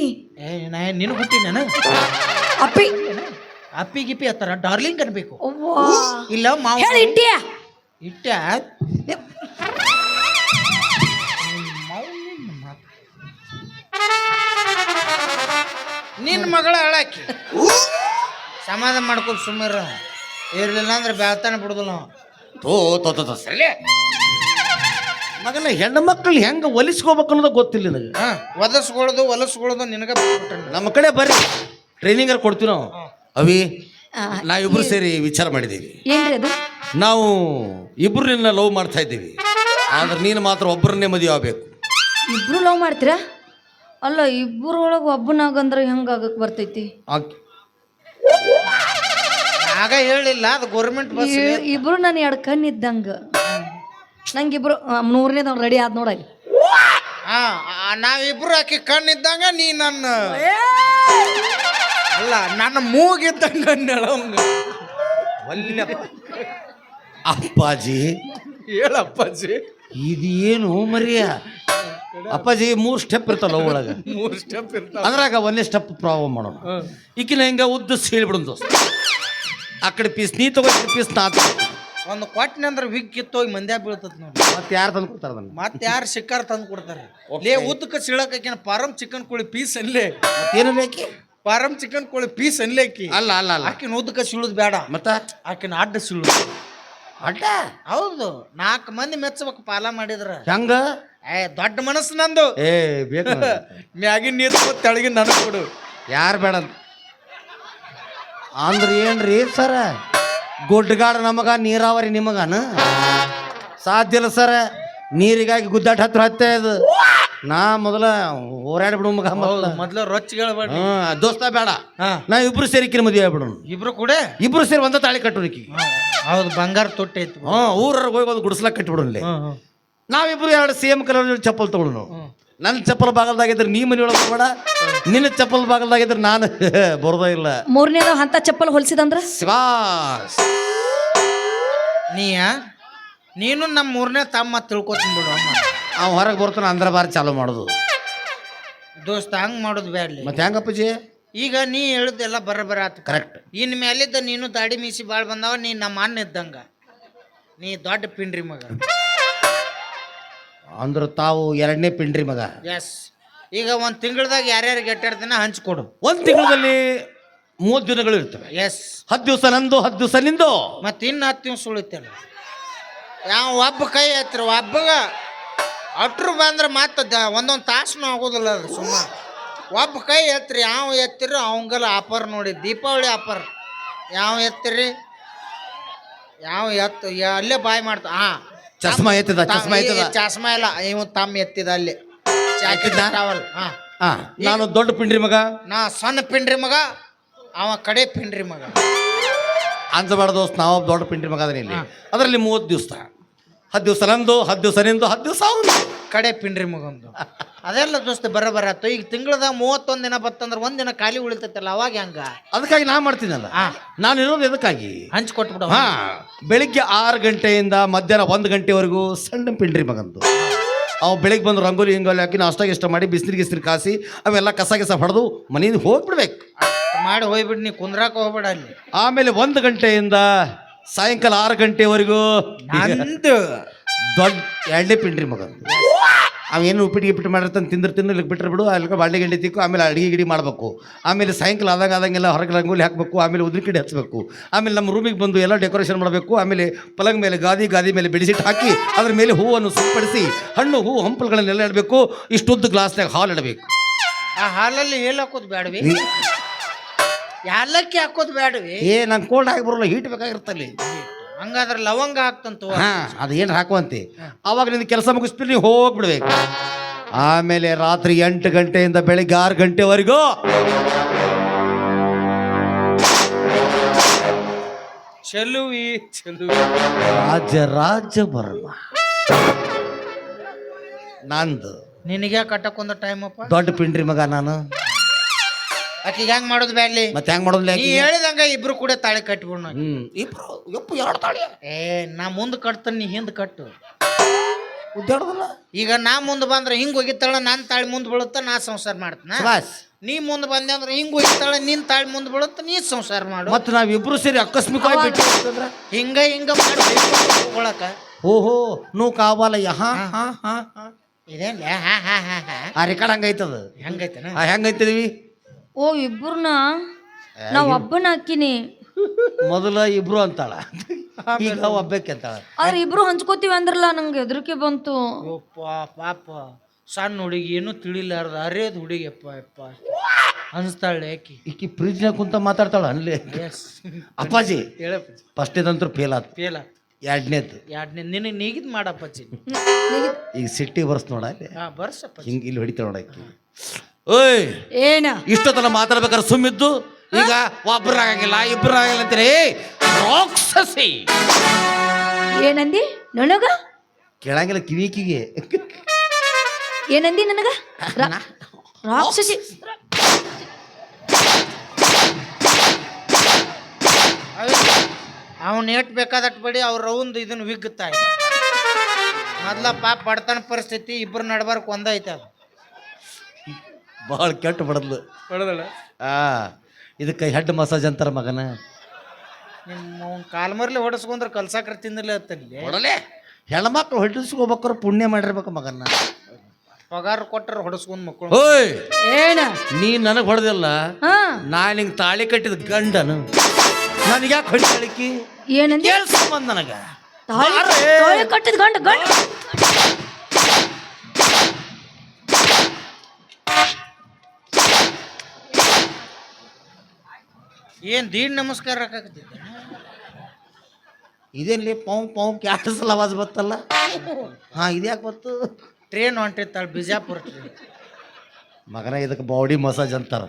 ನಾ ನಿನ್ ಹುಟ್ಟಿ ನಾನು ಅಪ್ಪಿ ಅಪ್ಪಿ ಗಿಪ್ಪಿ ಹತ್ತಾರ ಡಾರ್ಲಿಂಗ್ ಅನ್ಬೇಕು ಅವ್ವಾ. ಇಲ್ಲ ಮಾವ ಹೇಳಿ ಇಟ್ಟಿಯ ಇಟ್ಟ ನಿನ್ನ ಮಗಳ ಹೇಳಾಕಿ ಸಮಾಧಾನ ಮಾಡ್ಕೊಂಡು ಸುಮ್ಮರ ಇರ್ಲಿಲ್ಲ ಅಂದ್ರೆ ಬ್ಯಾಳ್ತಾನೆ ಬಿಡುದಿಲ್ಲ ನಾವು ಸರಿ ಮಗನ ಹೆಣ್ಣು ಮಕ್ಕಳು ಹೆಂಗ ಒಲಿಸ್ಕೋಬೇಕು ಅನ್ನೋದು ಗೊತ್ತಿಲ್ಲ ನನಗೆ. ಹೊಲಸ್ಕೊಳ್ಳೋದು ನಿನಗ ಬಿಟ್ಬಿಟ್ರೆ ನಮ್ಮ ಕಡೆ ಬರ್ರಿ ಟ್ರೈನಿಂಗ್ ಕೊಡ್ತೀವಿ ನಾವು. ಅವಿ ನಾವಿಬ್ರು ಸೇರಿ ವಿಚಾರ ಮಾಡಿದ್ದೀವಿ. ಏನ್ರಿ ಅದು ನಾವು ಇಬ್ರು ನಿನ್ನ ಲವ್ ಮಾಡ್ತಾ ಇದ್ದೀವಿ, ಆದ್ರೆ ನೀನು ಮಾತ್ರ ಒಬ್ಬರನ್ನೇ ಮದುವೆ ಆಗ್ಬೇಕು. ಇಬ್ರು ಲವ್ ಮಾಡ್ತೀರಾ? ಅಲ್ಲ ಇಬ್ಬರೊಳಗೆ ಒಬ್ಬನಾಗಂದ್ರೆ ಹೆಂಗಾಗಕ್ಕೆ ಬರ್ತೈತಿ? ಆಗ ಹೇಳಿಲ್ಲ, ಅದು ಗೌರ್ಮೆಂಟ್ ಬಸ್. ಇಬ್ರು ನಾನು ಎರಡು ಕಣ್ಣಿದ್ದಂಗ ನಂಗಿಬ್ರು ಮೂರನೇದವ್ನು ರೆಡಿ ಆದ್ ನೋಡಲ್ಲಿ. ನಾವಿಬ್ರು ಆಕಿ ಕಣ್ಣಿದ್ದಂಗ ನೀ ನನ್ನ ಅಲ್ಲ ನನ್ನ ಮೂಗಿದ್ದಂಗ ಅಪ್ಪಾಜಿ ಹೇಳಪ್ಪಾಜಿ ಇದೇನು ಮರಿಯ ಅಪ್ಪಾಜಿ 3 ಸ್ಟೆಪ್ ಇರ್ತಾವ ಒಳಗೆ. 3 ಸ್ಟೆಪ್ ಇರ್ತಾವ, ಅದ್ರಾಗ 1ನೇ ಸ್ಟೆಪ್ ಪ್ರಾಬ್ಲಮ್ ಮಾಡೋಣ. ಈಕಿನ ಹಿಂಗ ಉದ್ದಿಸಿ ಹೇಳ್ಬಿಡು ದೋಸ್ತ, ಆ ಕಡೆ ಪೀಸ್ ನೀ ತಗೋ, ಪೀಸ್ ನಾ ಒಂದು ಕೊಟ್ಟಿನ ಅಂದ್ರೆ ವಿಗ್ ಕಿತ್ತೋಗಿ ಮಂದ್ಯಾ ಬೀಳ್ತತ್ ನೋಡಿ. ಮತ್ತೆ ಯಾರು ತಂದು ಕೊಡ್ತಾರ ಅದನ್ನ? ಮತ್ತೆ ಯಾರು ಶಿಕಾರ ತಂದು ಕೊಡ್ತಾರೆ? ಲೇ ಉದ್ದಕ್ಕೆ ಸಿಳಕಾಕಿನ ಪಾರಂ ಚಿಕನ್ ಕೋಳಿ ಪೀಸ್ ಅನ್ಲೇ. ಮತ್ತೇನು ಬೇಕಿ? ಪಾರಂ ಚಿಕನ್ ಕೋಳಿ ಪೀಸ್ ಅನ್ಲೇಕಿ. ಅಲ್ಲ ಅಲ್ಲ ಅಲ್ಲ, ಆಕಿನ ಉದ್ದಕ್ಕೆ ಸಿಳುದ್ ಬೇಡ, ಮತ್ತ ಆಕಿನ ಅಡ್ಡ ಸಿಳುದು. ಅಡ್ಡ? ಹೌದು, 4 ಮಂದಿ ಮೆಚ್ಚಬೇಕು ಪಾಲ ಮಾಡಿದ್ರ. ಹೆಂಗ? ದೊಡ್ಡ ಮನಸ್ಸು ನಂದು. ಬೇಕು ಮ್ಯಾಗಿನ ನೀರು ತೆಳಗಿನ ನನಗೆ ಕೊಡು. ಯಾರು ಬೇಡ ಅಂದ್ರೆ ಏನ್ರಿ ಸರ? ಗುಡ್ಡಗಾಡ ನಮಗ, ನೀರಾವರಿ ನಿಮಗನ? ಸಾಧ್ಯ ಇಲ್ಲ ಸರ, ನೀರಿಗಾಗಿ ಗುದ್ದಾಟ ಹತ್ತೆ ಇದು. ನಾ ಮೊದಲ ಹೋರಾಡ್ಬಿಡು ಮಗ, ಮೊದ್ಲು ರೊಚ್ಚಿಗಳ ದೋಸ್ತ ಬೇಡ, ನಾ ಇಬ್ರು ಸೇರಿಕಿನ ಮದುವೆ ಆಗ್ಬಿಡು. ಇಬ್ರು ಕೂಡ ಇಬ್ರು ಸೇರಿ ಒಂದ ತಾಳಿ ಕಟ್ಟೋರಿಕಿ. ಹೌದು, ಬಂಗಾರ ತೊಟ್ಟೆ ಐತಿ. ಊರವ್ರಿಗೆ ಹೋಗಿ ಒಂದು ಗುಡಿಸ್ಲಾಕ ಕಟ್ಟಿಬಿಡಲಿ. ನಾವಿಬ್ರು 2 ಸೇಮ್ ಕಲರ್ ಚಪ್ಪಲ್ ತಗೊಳು. ನಾವು ನನ್ನ ಚಪ್ಪಲ್ ಬಾಗಲ್ದಾಗಿದ್ರೆ ನೀ ಮನೆ ಒಳಗೆ ಬೇಡ, ನಿನ್ನ ಚಪ್ಪಲ್ ಬಾಗಲ್ದಾಗಿದ್ರೆ ನಾನು ಬರೋದೇ ಇಲ್ಲ. ಮೂರನೇದವ್ ಅಂತ ಚಪ್ಪಲ್ ಹೊಲಿಸಿದಂದ್ರ ಶಿವಾಸ್ ನೀನು ನಮ್ಮ 3ನೇ ತಮ್ಮ ತಿಳ್ಕೊತೀನಿ ಬಿಡು. ಅವ್ ಹೊರಗೆ ಬರ್ತಾನ ಅಂದ್ರ ಬಾರಿ ಚಾಲು ಮಾಡೋದು. ದೋಸ್ತ ಹಂಗ್ ಮಾಡೋದು ಬ್ಯಾಡ್ಲಿ. ಮತ್ತೆ ಹೆಂಗಪ್ಪಾಜಿ? ಈಗ ನೀ ಹೇಳಿದ್ದೆಲ್ಲ ಬರ ಆತು ಕರೆಕ್ಟ್. ಇನ್ ಮೇಲಿದ್ದ ನೀನು ದಾಡಿ ಮೀಸಿ ಬಾಳ್ ಬಂದವ. ನೀ ನಮ್ಮ ಅಣ್ಣ ಇದ್ದಂಗ, ನೀ ದೊಡ್ಡ ಪಿಂಡ್ರಿ ಮಗ. ಅಂದ್ರೆ ತಾವು 2ನೇ ಪಿಂಡ್ರಿ ಮಗ. ಎಸ್. ಈಗ 1 ತಿಂಗಳದಾಗ ಯಾರ್ಯಾರು ಗೆಟ್ಟಾಡ್ತಾನ ಹಂಚ್ಕೊಡು. 1 ತಿಂಗಳಲ್ಲಿ 30 ದಿನಗಳು ಇರ್ತವೆ. ಎಸ್. 10 ದಿವಸ ನಂದು, 10 ದಿವಸ ನಿಂದು. ಮತ್ತೆ ಇನ್ನು 10 ದಿವ್ಸ ಉಳಿತಲ್ಲ. ಯಾವ ಒಬ್ಬ ಕೈ ಎತ್ತಿರ ಒಬ್ಬಗ ಅಟ್ರು ಬಂದ್ರೆ ಮತ್ತೆ ಒಂದೊಂದು ತಾಸನು ಆಗೋದಿಲ್ಲ. ಅದು ಸುಮ್ಮ ಒಬ್ಬ ಕೈ ಎತ್ತಿರಿ, ಯಾವ ಎತ್ತಿರಿ ಅವಂಗಲ್ಲ ಆಫರ್ ನೋಡಿ. ದೀಪಾವಳಿ ಆಫರ್ ಯಾವ ಎತ್ತಿರಿ, ಯಾವ ಎತ್ತು ಅಲ್ಲೇ ಬಾಯ್ ಮಾಡ್ತಾ. ಚಸ್ಮಾ ಎತ್ತಿದ, ಚಸ್ಮಾ ಎತ್ತಿದ. ಚಸ್ಮಾ ಇಲ್ಲ, ಇವ್ ತಮ್ಮ ಎತ್ತಿದ ಅಲ್ಲಿ. ನಾನು ದೊಡ್ಡ ಪಿಂಡ್ರಿ ಮಗ, ನಾ ಸಣ್ಣ ಪಿಂಡ್ರಿ ಮಗ, ಅವ ಕಡೆ ಪಿಂಡ್ರಿ ಮಗ. ಅನ್ಸಬೇಡ ದೋಸ್ತ್, ನಾವು ದೊಡ್ಡ ಪಿಂಡ್ರಿ ಮಗ ಅದನ್ನ ಇಲ್ಲಿ. ಅದರಲ್ಲಿ 30 ದಿವಸ, 10 ದಿವಸ ನಂದು, 10 ದಿವಸ ನಿಂದು, 10 ದಿವಸ ಅವನು ಕಡೆ ಪಿಂಡ್ರಿ ಮಗಂದು. ಅದೆಲ್ಲ ದೋಸ್ತ ಬರಬರಾತು. ಈಗ ತಿಂಗಳದಾಗ 31 ದಿನ ಬತ್ತಂದ್ರೆ 1 ದಿನ ಖಾಲಿ ಉಳಿತೈತಲ್ಲ, ಅವಾಗ ಹೆಂಗ? ಅದಕ್ಕಾಗಿ ನಾ ಮಾಡ್ತೀನಲ್ಲ. ನಾನು ಇರೋದು ಎದಕ್ಕಾಗಿ? ಹಂಚ್ಕೊಟ್ಬಿಡ. ಬೆಳಿಗ್ಗೆ 6 ಗಂಟೆಯಿಂದ ಮಧ್ಯಾಹ್ನ 1 ಗಂಟೆವರೆಗೂ ಸಣ್ಣ ಪಿಂಡ್ರಿ ಮಗಂದು. ಅವು ಬೆಳಿಗ್ಗೆ ಬಂದು ರಂಗೋಲಿ ಹಿಂಗೋಲಿ ಹಾಕಿ ನಾಷ್ಟಾಗ ಇಷ್ಟ ಮಾಡಿ ಬಿಸಿಲಿಗೆ ಕಾಸಿ ಅವೆಲ್ಲ ಕಸ ಹೊಡೆದು ಮನೆಯಿಂದ ಹೋಗ್ಬಿಡ್ಬೇಕು. ಮಾಡಿ ಹೋಗ್ಬಿಟ್ಟು ನೀ ಕುಂದ್ರಾಕ ಹೋಗ್ಬೇಡ ಅಲ್ಲಿ. ಆಮೇಲೆ 1 ಗಂಟೆಯಿಂದ ಸಾಯಂಕಾಲ 6 ಗಂಟೆವರೆಗೂ ನಂದು ದೊಡ್ಡ 2ನೇ ಪಿಂಡ್ರಿ ಮಗ ಅವೇನು ಉಪ್ಪಿಟ್ಟು ಮಾಡಿರ್ತಾನೆ ತಿಂದ್ರೆ ಬಿಟ್ಟರೆ ಬಿಡು ಅಲ್ಲಿ ಬಾಂಡೆ ಗಿಂಡಿ ತಿಕ್ಕು ಆಮೇಲೆ ಅಡುಗೆ ಗಿಡಿ ಮಾಡಬೇಕು ಆಮೇಲೆ ಸಾಯಂಕಾಲ ಆದಂಗೆಲ್ಲ ಹೊರಗೆ ರಂಗೋಲಿ ಹಾಕಬೇಕು ಆಮೇಲೆ ಉದ್ರಿ ಕಡೆ ಹಚ್ಚಬೇಕು ಆಮೇಲೆ ನಮ್ಮ ರೂಮಿಗೆ ಬಂದು ಎಲ್ಲ ಡೆಕೋರೇಷನ್ ಮಾಡಬೇಕು ಆಮೇಲೆ ಪಲಂಗ್ ಮೇಲೆ ಗಾದಿ ಮೇಲೆ ಬೆಡಿಸಿಟ್ಟು ಹಾಕಿ ಅದ್ರ ಮೇಲೆ ಹೂವನ್ನು ಸಿಂಪಡಿಸಿ ಹಣ್ಣು ಹೂವು ಹಂಪಲುಗಳನ್ನೆಲ್ಲ ಇಡಬೇಕು ಇಷ್ಟುದ್ದು ಗ್ಲಾಸ್ನಾಗ ಹಾಲು ಇಡಬೇಕು ಆ ಹಾಲಲ್ಲಿ ಹೇಳಿ ಹಾಕೋದು ಬೇಡವಿ ಯಾಲಕ್ಕಿ ಹಾಕೋದು ಬೇಡವಿ ನಂಗೆ ಕೋಲ್ಡ್ ಆಗಿ ಬರೋಲ್ಲ ಹೀಟ್ ಬೇಕಾಗಿರ್ತಲ್ಲಿ ಹಂಗಾದ್ರೆ ಲವಂಗ ಹಾಕ್ತಂತು ಅದು ಏನು ಹಾಕುವಂತೆ ಆವಾಗ ನಿಂದು ಕೆಲಸ ಮುಗಿಸ್ಬಿಟ್ಟು ನೀವು ಹೋಗ್ಬಿಡ್ಬೇಕು ಆಮೇಲೆ ರಾತ್ರಿ 8 ಗಂಟೆಯಿಂದ ಬೆಳಿಗ್ಗೆ 6 ಗಂಟೆವರೆಗೂ ಚೆಲುವಿ ರಾಜ ಬರ್ಮ ನಂದು ನಿನಗೆ ಕಟ್ಟಕ್ಕೊಂದು ಟೈಮ್ ಅಪ್ಪ ದೊಡ್ಡ ಪಿಂಡ್ರಿ ಮಗ ನಾನು ಆಕಿಗೆ ಹೆಂಗ್ ಮಾಡೋದು ಬ್ಯಾಡ್ಲಿ ಮತ್ತೆ ಹೆಂಗ್ ಮಾಡೋದಿಲ್ಲ ನೀ ಹೇಳಿದಂಗ ಇಬ್ರು ಕೂಡ ತಾಳಿ ಕಟ್ಬಿಡ್ ಇಬ್ರು ಯಪ್ಪ 2 ತಾಳಿ ನಾ ಮುಂದ್ ಕಟ್ತಾನೆ ನೀ ಹಿಂದ್ ಕಟ್ಟು ಉದ್ದಾಡೋದಲ್ಲ ಈಗ ನಾ ಮುಂದ್ ಬಂದ್ರೆ ಹಿಂಗ್ ಹೋಗಿತ್ತಾಳ ನಾನ್ ತಾಳಿ ಮುಂದ್ ಬೀಳುತ್ತ ನಾ ಸಂಸಾರ ಮಾಡ್ತಾನ ಬಸ್ ನೀ ಮುಂದ್ ಬಂದೆ ಅಂದ್ರೆ ಹಿಂಗ್ ಹೋಗಿತ್ತಾಳ ನಿನ್ ತಾಳಿ ಮುಂದ್ ಬೀಳುತ್ತ ನೀ ಸಂಸಾರ ಮಾಡು ಮತ್ತೆ ನಾವಿಬ್ರು ಸೇರಿ ಆಕಸ್ಮಿಕವಾಗಿ ಬಿಟ್ಟು ಹಿಂಗ ಮಾಡಿ ಹೋಗ್ಕೊಳಕ ಓಹೋ ನೂ ಕಾವಾಲ ಹಾ ಹಾ ಹಾ ಇದೇನ್ ಆ ರೆಕಾರ್ಡ್ ಹಂಗೈತದ ಹೆಂಗೈತನ ಹೆಂಗೈತಿದೀವಿ ಓ ಇಬ್ಬರನ್ನ ನಾವ್ ಒಬ್ಬನ ಹಾಕಿನಿ ಮೊದಲ ಇಬ್ರು ಅಂತಾಳ ಈಗ ಒಬ್ಬಕ್ಕೆ ಅಂತಾಳ ಆದ್ರೆ ಇಬ್ರು ಹಂಚ್ಕೋತೀವಿ ಅಂದ್ರಲ್ಲ ನಂಗೆ ಹೆದರಿಕೆ ಬಂತು ಯಪ್ಪ ಪಾಪ ಸಣ್ಣ ಹುಡುಗಿ ಏನು ತಿಳಿಲಾರ್ದ ಅರೇದ್ ಹುಡುಗಿಯಪ್ಪ ಯಪ್ಪ ಅನ್ಸ್ತಾಳೆ ಯಾಕಿ ಈಕಿ ಫ್ರಿಜ್ನಾಗ ಕುಂತ ಮಾತಾಡ್ತಾಳ ಅನ್ಲಿ ಅಪ್ಪಾಜಿ ಹೇಳಪ್ಪ ಫಸ್ಟೇದಂತೂ ಫೇಲ್ ಆತು ಫೇಲ 2ನೇದು ನಿನಗೆ ನೀಗಿದ್ ಮಾಡಪ್ಪಚ್ಚಿ ಈಗ ಸಿಟ್ಟಿ ಬರ್ಸ್ ನೋಡ ಬರ್ಸಪ್ಪ ಹಿಂಗೆ ಇಲ್ಲಿ ಹೊಡಿತಾಳ ನೋಡಕ್ಕೆ ಓಯ್ ಏನ ಇಷ್ಟೊತ್ತಲ್ಲ ಮಾತಾಡ್ಬೇಕಾದ್ರೆ ಸುಮ್ಮಿದ್ದು ಈಗ ಒಬ್ರು ಆಗಂಗಿಲ್ಲ ಇಬ್ರು ಆಗಂಗಿಲ್ಲ ಅಂತೀರಿ ರಾಕ್ಷಸಿ ಏನಂದಿ ನನಗ ಕೇಳಂಗಿಲ್ಲ ಕಿವಿಕಿಗೆ ಏನಂದಿ ನನಗ ರಾಕ್ಷಸಿ ಅವನ್ ಏಟ್ ಬೇಕಾದಟ್ ಬಡಿ ಅವ್ರ ರೌಂದ್ ಇದನ್ನ ವಿಗ್ಗುತ್ತಾ ಮೊದ್ಲ ಪಾಪ ಬಡತನ ಪರಿಸ್ಥಿತಿ ಇಬ್ರು ನಡ್ಬಾರ್ಕ್ ಒಂದೈತೆ ಅದು ಭಾಳ ಕೆಟ್ಟ ಬಡದ್ಲು ಬಡದಳ ಇದಕ್ಕೆ ಹೆಡ್ ಮಸಾಜ್ ಅಂತಾರ ಮಗನ ನಿಮ್ಮ ಕಾಲ್ಮರ್ಲಿ ಹೊಡಸ್ಕೊಂಡ್ರೆ ಕಲ್ಸಾಕ್ರ ತಿಂದಿಲ್ಲ ಅಂತಲ್ಲಿ ಹೊಡಲೆ ಹೆಣ್ಮಕ್ಳು ಹೊಡಿಸ್ಕೋಬೇಕಾರೆ ಪುಣ್ಯ ಮಾಡಿರ್ಬೇಕು ಮಗನ ಪಗಾರ ಕೊಟ್ಟರೆ ಹೊಡಸ್ಕೊಂಡ್ ಮಕ್ಕಳು ಓಯ್ ಏನ ನೀ ನನಗೆ ಹೊಡೆದಿಲ್ಲ ಹಾ ನಾನು ಹಿಂಗೆ ತಾಳಿ ಕಟ್ಟಿದ ಗಂಡನು ನನಗೆ ಯಾಕೆ ಹೊಡಿತಾಳಿಕಿ ಏನಂದಿ ಕೆಲ್ಸ ಬಂದ ನನಗ ತಾಳಿ ಕಟ್ಟಿದ ಗಂಡ ಏನ್ ದೀಡ್ ನಮಸ್ಕಾರ ಹಾಕಕತ್ತಿದ್ದ ಇದೇನ್ಲಿ ಪಾವ್ ಕ್ಯಾಟ್ ಸಲ ಆವಾಜ್ ಬತ್ತಲ್ಲ ಇದ್ಯಾಕೆ ಬತ್ತು ಟ್ರೇನ್ ಹೊಂಟಿರ್ತಾಳೆ ಬಿಜಾಪುರ ಟ್ರೇನ್ ಮಗನ ಇದಕ್ಕೆ ಬಾಡಿ ಮಸಾಜ್ ಅಂತಾರ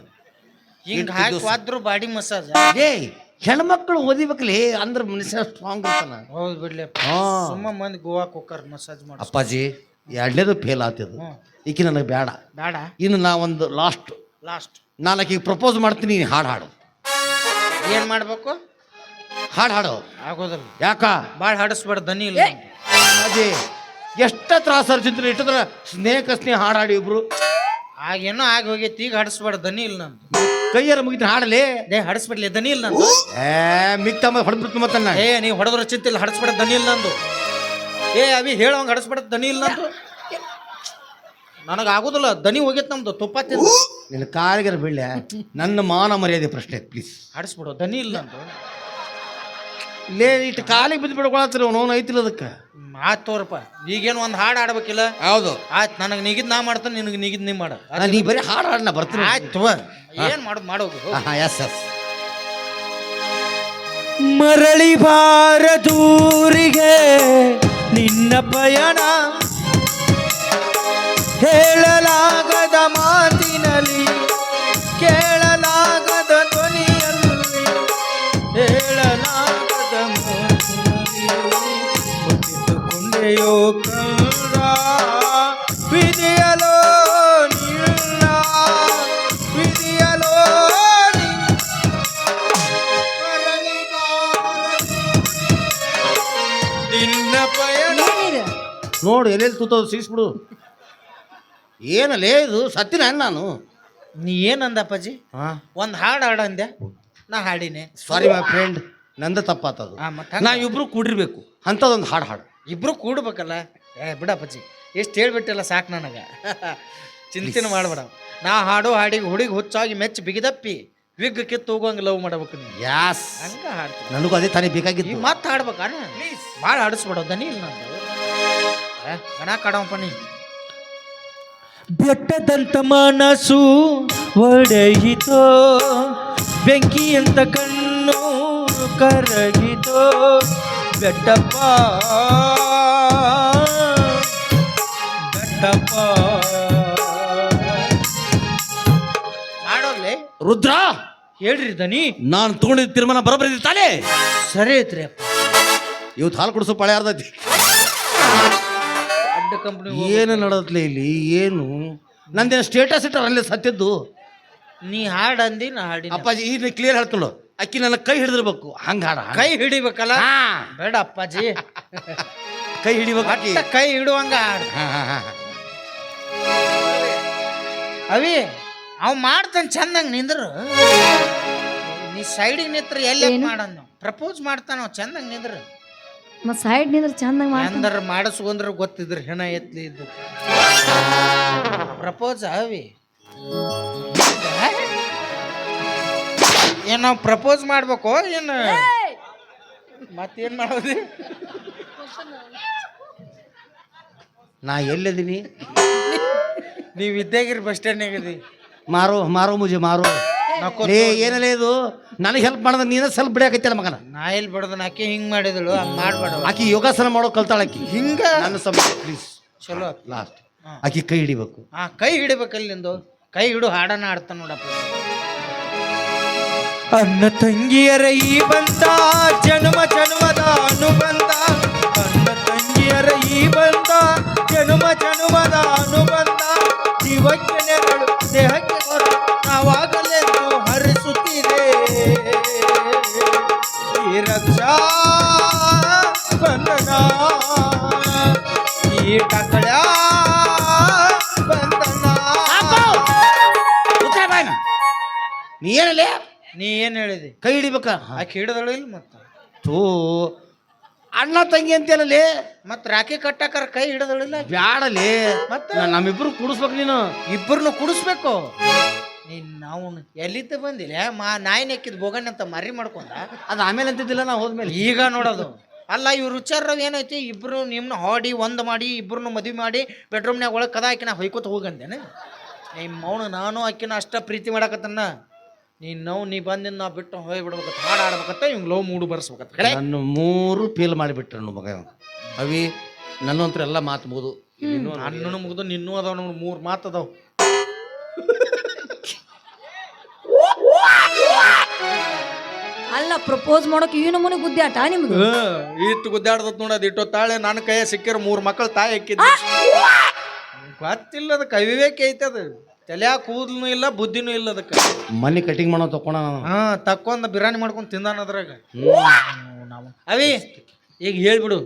ಹಿಂಗ್ ಹಾಕಿ ಹೋದ್ರು ಬಾಡಿ ಮಸಾಜ್ ಏಯ್ ಹೆಣ್ಮಕ್ಳು ಓದಿಬೇಕಲಿ ಅಂದ್ರೆ ಮನುಷ್ಯ ಸ್ಟ್ರಾಂಗ್ ಇರ್ತಾನ ಹೌದು ಬಿಡ್ಲಿಪ್ಪ ಸುಮ್ಮ ಮಂದಿ ಗೋವಾಕ್ ಹೋಗ್ತಾರ ಮಸಾಜ್ ಮಾಡಿ ಅಪ್ಪಾಜಿ 2ನೇದು ಫೇಲ್ ಆತಿದ್ದು ಈಕಿ ನನಗೆ ಬೇಡ ಬೇಡ ಇನ್ನು ನಾ ಒಂದು ಲಾಸ್ಟ್ ನಾನು ಆಕಿಗೆ ಪ್ರಪೋಸ್ ಮಾಡ್ತೀನಿ ನೀನು ಹಾಡು ಏನ್ ಮಾಡ್ಬೇಕು ಹಾಡು ಆಗೋದಿಲ್ಲ ಯಾಕ ಭಾಳ ಹಾಡಿಸ್ಬೇಡ ದನಿ ಇಲ್ಲ ಅದೇ ಎಷ್ಟ ತ್ರಾಸ ಅರ್ಜಿದ್ರೆ ಇಟ್ಟದ್ರ ಸ್ನೇಹ ಹಾಡಾಡಿ ಇಬ್ರು ಆಗೇನೋ ಆಗಿ ಹೋಗೈತಿ ಈಗ ಹಾಡಿಸ್ಬೇಡ ದನಿ ಇಲ್ಲ ನಂದು ಕೈಯಾರ ಮುಗಿತ ಹಾಡಲಿ ಹಾಡಿಸ್ಬಿಡ್ಲಿ ದನಿ ಇಲ್ಲ ನಂದು ಮಿಕ್ತಮ್ಮ ಹೊಡೆದ್ಬಿಡ್ತು ಮತ್ತೆ ನಾ ನೀವು ಹೊಡೆದ್ರ ಚಿಂತಿಲ್ಲ ಹಾಡಿಸ್ಬೇಡ ದನಿ ಇಲ್ಲ ನಂದು ಅವಿ ಹೇಳೋಂಗ ಹಾಡಿಸ್ಬೇಡ ದನಿ ಇಲ್ಲ ನಂದು ನನಗೆ ಆಗೋದಿಲ್ಲ ದನಿ ಹೋಗೈತೆ ನಮ್ದು ತುಪ್ಪ ತಿಂದು ನಿನ್ನ ಕಾಲಿಗರ ಬೀಳ್ಯ ನನ್ನ ಮಾನ ಮರ್ಯಾದೆ ಪ್ರಶ್ನೆ ಪ್ಲೀಸ್ ಹಾಡಿಸ್ಬಿಡು ದನಿ ಇಲ್ಲ ನಂದು ಲೇ ಇಟ್ಟು ಕಾಲಿಗೆ ಬಿದ್ದು ಬಿಡ್ಕೊಳತ್ರಿ ಅವನು ಐತಿಲ್ಲ ಅದಕ್ಕೆ ಆಯ್ತು ತೋರಪ್ಪ ಈಗೇನು ಒಂದು ಹಾಡು ಆಡ್ಬೇಕಿಲ್ಲ ಹೌದು ಆಯ್ತು ನನಗೆ ನಿಗಿದ್ ನಾ ಮಾಡ್ತಾನೆ ನಿನಗೆ ನಿಗಿದ್ ನೀ ಮಾಡ ನೀ ಬರೀ ಹಾಡು ಹಾಡನ್ನ ಬರ್ತೀನಿ ಆಯ್ತು ಏನು ಮಾಡೋದು ಮಾಡೋದು ಎಸ್ ಎಸ್ ಮರಳಿ ಬಾರದೂರಿಗೆ ನಿನ್ನ ಪಯಣ ಹೇಳಲಾಗದ ಮಾತಿನಲ್ಲಿ ಕೇಳಲಾಗದ ಧ್ವನಿಯಲ್ಲಿ ಹೇಳಲಾಗದ ಮಾತಿನಲ್ಲಿ ಒಪ್ಪಿಕೊಂಡೆಯೋ ಕಂದ ವಿಧಿಯಲೋ ನಿನ್ನ ವಿಧಿಯಲೋ ನಿನ್ನ ಪಯಣ ಏನಿದೆ ನೋಡು ಎಲ್ಲೆಲ್ಲಿ ತೂತದು ಸೀಸ್ಬಿಡು ಏನಲ್ಲೇ ಇದು ಸತ್ತಿನ ನಾನು ನೀ ಏನಂದಪ್ಪಾಜಿ ಹಾಂ ಒಂದು ಹಾಡು ಹಾಡಂದೆ ನಾ ಹಾಡಿನಿ ಸಾರಿ ಮೈ ಫ್ರೆಂಡ್ ನಂದ ತಪ್ಪಾತದು. ಮತ್ತೆ ನಾವಿಬ್ರು ಕೂಡಿರ್ಬೇಕು ಅಂಥದ್ದೊಂದು ಹಾಡು. ಇಬ್ರು ಕೂಡ್ಬೇಕಲ್ಲ. ಬಿಡಪ್ಪಜ್ಜಿ ಎಷ್ಟು ಹೇಳ್ಬಿಟ್ಟಿಲ್ಲ ಸಾಕು ನನಗೆ. ಚಿಂತೆನೆ ಮಾಡ್ಬೇಡ. ನಾ ಹಾಡು ಹಾಡಿಗೆ ಹುಡುಗಿ ಹುಚ್ಚಾಗಿ ಮೆಚ್ಚಿ ಬಿಗಿದಪ್ಪಿ ವಿಗ್ ಕಿತ್ತು ಹೋಗೋಂಗ ಲವ್ ಮಾಡ್ಬೇಕು ನೀವು. ಯಾಸ್ ಹಂಗ ಹಾಡ್ತೀನಿ. ನನಗೂ ಅದೇ ತಾನೇ ಬೇಕಾಗಿತ್ತು. ಮತ್ತೆ ಹಾಡ್ಬೇಕ ಭಾಳ ಹಾಡಿಸ್ಬೇಡ ದನಿ ಇಲ್ಲ ನಂದು. ಗಣ ಕಾಡವಪ್ಪ ನೀ. ಬೆಟ್ಟದಂತ ಮನಸ್ಸು ಒಡೆಯಿತೋ, ಬೆಂಕಿಯಂತ ಕಣ್ಣು ಕರಗಿತೋ, ಬೆಟ್ಟಪ್ಪ ಬೆಟ್ಟಪ್ಪ. ಮಾಡೋಗ್ಲಿ ರುದ್ರ, ಹೇಳ್ರಿ ದನಿ. ನಾನು ತಗೊಂಡಿದ್ದ ತೀರ್ಮಾನ ಬರೋಬ್ಬರಿ ತಾನೇ? ಸರಿ ಐತ್ರಿ ಅಪ್ಪ. ಇವತ್ತು ಹಾಲು ಕುಡಿಸೋ ಪಳೆ ಅರ್ಧೈತಿ. ಅಡ್ಡ ಕಂಪ್ನಿ ಏನು ನಡತ್ಲೆ ಇಲ್ಲಿ? ಏನು ನಂದೇನು ಸ್ಟೇಟಸ್ ಇಟ್ಟಾರ ಅಲ್ಲೇ ಸತ್ತಿದ್ದು? ನೀ ಹಾಡು ಅಂದಿ ನಾ ಹಾಡಿ. ಅಪ್ಪಾಜಿ ಈಗ ಕ್ಲಿಯರ್ ಹೇಳ್ತಳು, ಅಕ್ಕಿ ನನ್ನ ಕೈ ಹಿಡಿದಿರ್ಬೇಕು ಹಂಗ ಹಾಡ. ಕೈ ಹಿಡಿಬೇಕಲ್ಲ. ಹಾ. ಬೇಡ ಅಪ್ಪಾಜಿ, ಕೈ ಹಿಡಿಬೇಕು ಅಕ್ಕಿ. ಅಟ್ಟ ಕೈ ಹಿಡುವಂಗ ಹಾಡು. ಅವಿ ಅವ್ ಮಾಡ್ತಾನ ಚಂದಂಗ ನಿಂದ್ರು. ನೀ ಸೈಡಿಗೆ ನಿಂತ್ರ ಎಲ್ಲಿ ಮಾಡಂದ ಪ್ರಪೋಸ್ ಮಾಡ್ತಾನ ಅವ್ ಚಂದಂಗ ನಿಂದ್ರು. ಮತ್ ಸೈಡ್ ನಿಂದ್ರ ಚಂದಂಗ ಅಂದ್ರ ಮಾಡಿಸ್ಕೊಂಡ್ರ ಗೊತ್ತಿದ್ರ ಹೆಣ ಎತ್ಲಿ ಇದ್ದು ಪ್ರಪೋಸ್. ಅವಿ ಏನ್ ನಾವ್ ಪ್ರಪೋಸ್ ಮಾಡ್ಬೇಕು ಏನ್ ಮತ್ತೇನ್ ಮಾಡೋದು? ನಾ ಎಲ್ಲಿದ್ದೀನಿ? ನೀವ್ ವಿದ್ಯಾಗಿರಿ ಬಸ್ ಸ್ಟ್ಯಾಂಡ್ನಾಗ ಇದೀವಿ. ಮಾರೋ ಮಾರೋ ಮುಜೆ ಮಾರೋ. ಏ ಏನಲ್ಲ ಇದು? ನನಗೆ ಹೆಲ್ಪ್ ಮಾಡಿದ್ರೆ ನೀನ ಸ್ವಲ್ಪ ಬಿಡಾಕೈತಿಲ್ಲ ಮಗನ. ನಾ ಎಲ್ಲಿ ಬಿಡೋದನ್ನ ಆಕೆ ಹಿಂಗ್ ಮಾಡಿದಳು ಹಂಗ್ ಮಾಡ್ಬೇಡ. ಆಕಿ ಯೋಗಾಸನ ಮಾಡೋ ಕಲ್ತಾಳ ಆಕಿ. ಹಿಂಗ ನನ್ನ ಸಮಸ್ಯೆ ಪ್ಲೀಸ್. ಚಲೋ ಲಾಸ್ಟ್ ಆಕಿ ಕೈ ಹಿಡಿಬೇಕು. ಕೈ ಹಿಡಿಬೇಕಲ್ಲಿ ನಿಂದು. ಕೈ ಹಿಡು ಹಾಡನ್ನ ಆಡ್ತಾನ ನೋಡಪ್ಪ. ಅನ್ನ ತಂಗಿಯರ ಈ ಬಂದ ಜನ್ಮ ಜನ್ಮದ ಅನುಬಂಧ, ಅನ್ನ ತಂಗಿಯರ ಈ ಬಂದ ಜನ್ಮ ಜನ್ಮದ ಅನುಬಂಧ, ಜೀವಕ್ಕೆ ನೆರಳು ದೇಹಕ್ಕೆ ಹೊರ ನಾವಾಗಲೆಂದು ಹರಿಸುತ್ತಿದೆ ಈ ರಕ್ಷಾ ಬಂಧನ, ಈ ಟಕಳ ಬಂಧನ. ನೀ ಏನಲ್ಲೇ? ನೀ ಏನ್ ಹೇಳಿದಿ? ಕೈ ಹಿಡಿಬೇಕ. ಆಕೆ ಹಿಡಿದಳು ಇಲ್ಲ ಮತ್ತ ಥೂ ಅಣ್ಣ ತಂಗಿ ಅಂತೇನಲ್ಲಿ ಮತ್ ರಾಖಿ ಕಟ್ಟಾಕರ ಕೈ ಹಿಡಿದಳಿಲ್ಲ ಬ್ಯಾಡಲಿ. ಮತ್ತೆ ನಮ್ಮಿಬ್ರು ಕೂಡಿಸ್ಬೇಕು. ನೀನು ಇಬ್ಬರನ್ನು ಕುಡಿಸ್ಬೇಕು. ನೀನ್ ನಾವು ಎಲ್ಲಿದ್ದ ಬಂದಿಲ್ಲ ನಾಯಿ ನೆಕ್ಕಿದ್ ಬೋಗಣ್ಣ ಅಂತ ಮರಿ ಮಾಡ್ಕೊಂಡ. ಅದು ಆಮೇಲೆ ಅಂತಿದ್ದಿಲ್ಲ ನಾ ಹೋದ್ಮೇಲೆ. ಈಗ ನೋಡೋದು ಅಲ್ಲ ಇವ್ರ ವಿಚಾರ ಏನೈತಿ? ಇಬ್ರು ನಿಮ್ನ ಹಾಡಿ ಒಂದ್ ಮಾಡಿ ಇಬ್ರು ಮದ್ವಿ ಮಾಡಿ ಬೆಡ್ರೂಮ್ನಾಗ ಒಳಗೆ ಕದ ಹಾಕಿ ನಾ ಹೊಯ್ಕೋತ ಹೋಗಂದೇನೆ. ನಿಮ್ಮ ಮೌನ ನಾನು ಆಕಿನ ಅಷ್ಟ ಪ್ರೀತಿ ಮಾಡಕತ್ತನ್ನ. ನೀ ಬಂದಿನ ನಾ ಬಿಟ್ಟು ಹೋಗಿ ಬಿಡ್ಬೇಕತ್ತ, ಹಾಡು ಆಡ್ಬೇಕತ್ತ, ಇವ್ಗೆ ಲವ್ ಮೂಡು ಬರ್ಸ್ಬೇಕತ್ತ. ನನ್ನ 3 ಫೇಲ್ ಮಾಡಿಬಿಟ್ರು ಮಗ ಅವಿ. ನನ್ನಂತ್ರ ಎಲ್ಲ ಮಾತಬಹುದು. ನನ್ನೂ ಮುಗ್ದು ನಿನ್ನೂ ಅದಾವ ನೋಡು 3 ಮಾತು ಅದಾವ. ಅಲ್ಲ ಪ್ರಪೋಸ್ ಮಾಡೋಕೆ ಈ ನಮೂನೆ ಗುದ್ದಾಟ ನಿಮ್ದು. ಇಟ್ಟು ಗುದ್ದಾಡ್ದತ್ ನೋಡೋದು. ಇಟ್ಟು ತಾಳೆ ನನ್ನ ಕೈಯ ಸಿಕ್ಕಿರ 3 ಮಕ್ಕಳು ತಾಯಿ ಹಾಕಿದ್ದು ಗೊತ್ತಿಲ್ಲ. ಅದಕ್ಕೆ ಅವಿವೇಕ ಐತೆ. ಅದು ತಲೆಯ ಕೂದಲು ಇಲ್ಲ ಬುದ್ಧಿನೂ ಇಲ್ಲ ಅದಕ್ಕೆ. ಮನೆ ಕಟಿಂಗ್ ಮಾಡೋ ತಕೊಂಡ ತಕ್ಕೊಂದ ಬಿರಿಯಾನಿ ಮಾಡ್ಕೊಂಡು ತಿಂದಾನ ಅದ್ರಾಗ. ನಾವು ಅವಿ ಈಗ ಹೇಳ್ಬಿಡು,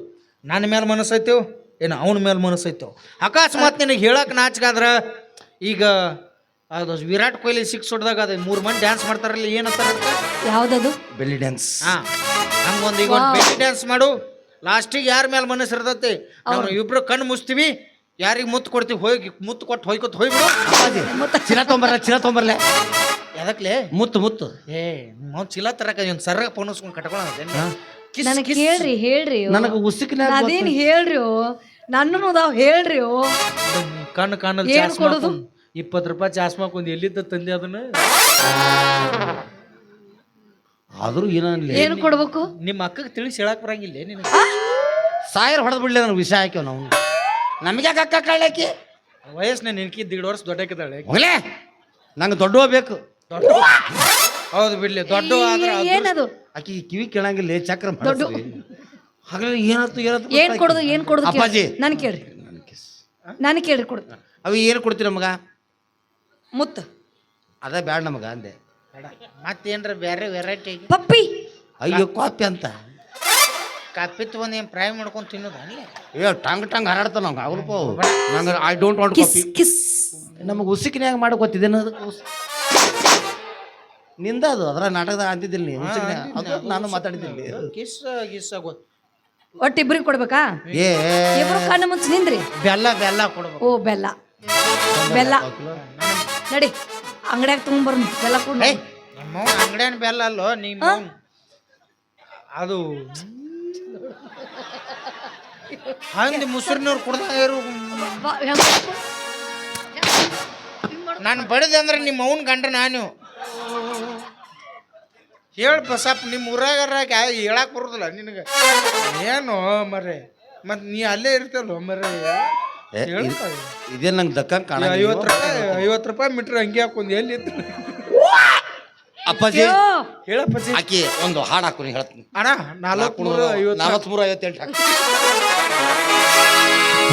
ನನ್ನ ಮೇಲೆ ಮನಸ್ಸೈತೇವ್ ಏನು ಅವನ ಮೇಲೆ ಮನಸ್ಸೈತೇವ್? ಅಕಸ್ಮಾತ್ ನಿನಗೆ ಹೇಳಕ್ ನಾಚಿಕಾದ್ರ ಈಗ ಅದು ವಿರಾಟ್ ಕೊಹ್ಲಿ 6 ಹೊಡೆದಾಗ ಅದು 3 ಮಂದಿ ಡ್ಯಾನ್ಸ್ ಮಾಡ್ತಾರಲ್ಲ, ಏನಂತಾರ ಯಾವ್ದದು? Belly dance. ಹಂಗೊಂದು ಈಗ ಒಂದು ಬೆಲ್ಲಿ ಡ್ಯಾನ್ಸ್ ಮಾಡು. ಲಾಸ್ಟಿಗೆ ಯಾರ ಮೇಲೆ ಮನಸ್ಸು ಇರ್ತೈತಿ ನಾವು ಇಬ್ರು ಕಣ್ಣು ಮುಚ್ತೀವಿ, ಯಾರಿಗೆ ಮುತ್ತು ಕೊಡ್ತೀವಿ, ಹೋಗಿ ಮುತ್ತು ಕೊಟ್ಟು ಹೊಯ್ಕೊತ್ ಹೋಗ್ಬಿಡು. ಚಿಲ ತೊಂಬರ್ಲೆ ಎದಕ್ಲೆ ಮುತ್ತು ಮುತ್ತು. ನಾವು ಚೀಲ ತರಕ ಒಂದು ಸರ್ರ ಪೋಣಿಸ್ಕೊಂಡು ಕಟ್ಕೊಳ್ಳೋಣ. ನನಗೆ ಕೇಳ್ರಿ, ಹೇಳ್ರಿ. ನನಗೆ ಉಸಿಕಿನ ಅದೇನ್ ಹೇಳ್ರಿ, ನನ್ನೂ ಅದಾವ್ ಹೇಳ್ರಿ. ಕಣ್ಣು ಕಾಣಲ್ಲಿ ಏನ್ ಕೊಡುದು? 20 ರೂಪಾಯಿ ಚಾಸ್ಮಾಕ್ ಒಂದು ಎಲ್ಲಿದ್ದ ತಂದೆ ಅದನ್ನ. ಆದ್ರೂ ಏನು ಕೊಡ್ಬೇಕು? ನಿಮ್ಮ ಅಕ್ಕಗೆ ತಿಳಿಸಿ ಹೇಳಕ್ ಬರಂಗಿಲ್ಲ ನಿನಗೆ? ಸಾಯರ್ ಹೊಡೆದ್ ಬಿಡ್ಲಿ ನನಗೆ ವಿಷಯ ಹಾಕ್ಯವ ನಾವು. ನಮಗೆ ಅಕ್ಕ ಕಳ್ಳಾಕಿ ವಯಸ್ಸಿನ ನಿನ್ಕಿ 1.5 ವರ್ಷ ದೊಡ್ಡಕ್ಕಿದ್ದಾಳೆ. ಹೋಗ್ಲೇ ನಂಗೆ ದೊಡ್ಡವ ಬೇಕು. ದೊಡ್ಡ ಹೌದು ಬಿಡ್ಲಿ, ದೊಡ್ಡ ಆದ್ರೆ ಏನದು? ಆಕಿ ಕಿವಿ ಕೇಳಂಗಿಲ್ಲ, ಚಕ್ರ ಹಾಗಲ್ಲ. ಏನ್ ಕೊಡುದು? ಏನ್ ಕೊಡುದು? ಅಪ್ಪಾಜಿ ನನ್ ಕೇಳ್ರಿ, ನನ್ ಕೇಳ್ರಿ. ಕೊಡುದು ಅವಿ ಏನು ಕೊಡ್ತೀರ ನಮಗ? ಮುತ್ತ. ಅದ ಬ್ಯಾಡ ನಮಗ ಅಂದೆ. ಮತ್ತೇನ್ರ ಬೇರೆ ವೆರೈಟಿ? ಪಪ್ಪಿ. ಅಯ್ಯೋ ಕಾಪಿ ಅಂತ ಕಾಪಿ ತಗೊಂಡು ಏನು ಫ್ರೈ ಮಾಡ್ಕೊಂಡು ತಿನ್ನೋದು ಅಲ್ಲಿ? ಟಂಗ್ ಹರಾಡ್ತಾನ ನಂಗೆ ಅವ್ರಪ್ಪ. ನಂಗೆ I don't want copy. Kiss. ನಮಗೆ ಉಸಿಕಿನ್ಯಾಗ ಮಾಡಿ ಗೊತ್ತಿದ್ದೇನೆ ಅದಕ್ಕೆ. ನಿಂದ ಅದು ಅದರ ನಾಟಕದಾಗ ಅಂತಿದ್ದಿಲ್ಲ ನೀ ಹುಚ್ಚುಗ್ನ. ಅದು ನಾನು ಮಾತಾಡಿದ್ದಿಲ್ಲ ಕಿಸ್ ಗಿಸ್ ಒಟ್ಟು ಇಬ್ರಿಗೆ ಕೊಡ್ಬೇಕಾ? ಏ ಇಬ್ರು ಕಣ್ಣು ಮುಚ್ಚಿ ನಿಂದ್ರಿ. ಬೆಲ್ಲ ಬೆಲ್ಲ ಕೊಡ್ಬೇಕು. ಓ ಬೆಲ್ಲ ಬೆಲ್ಲ ನಡಿ ಅಂಗಡ್ಯಾಗ ತಗೊಂಡ್ಬರ್ನು ಬೆಲ್ಲ ಕೊಡು. ನಿಮ್ಮ ಅಂಗಡಿಯನ್ ಬೆಲ್ಲ ಅಲ್ಲೋ ನಿಮ್ಮ ಅದು ಹಂದಿ ಮುಸುರಿನವ್ರು ಕುಡ್ದ ನಾನು ಬಡಿದೆ ಅಂದ್ರೆ ನಿಮ್ಮ ಅವನ್ ಗಂಡ ನಾನು ಹೇಳ ಬಸಪ್ಪ ನಿಮ್ಮ ಊರಾಗ ಹೇಳಕ್ ಬರುದಿಲ್ಲ ನಿನಗೆ ಏನು ಮರ್ರೆ ಮತ್ ನೀ ಅಲ್ಲೇ ಇರ್ತಲ್ಲ ಮರ್ರೆ ಇದೇ ನಂಗೆ ದಕ್ಕಂಗ್ ಕಾಣ 50 ರೂಪಾಯಿ ಮೀಟ್ರ್ ಹಂಗೆ ಹಾಕೊಂಡ್ ಎಲ್ಲಿ ಇತ್ತು ಅಪ್ಪಾಜಿ ಹೇಳಪ್ಪಾಜಿ ಆಕಿ ಒಂದು ಹಾಡು ಹಾಕು ನೀ ಹೇಳ್ತೀನಿ ಅಣ್ಣ 4358 ಹಾಕಿ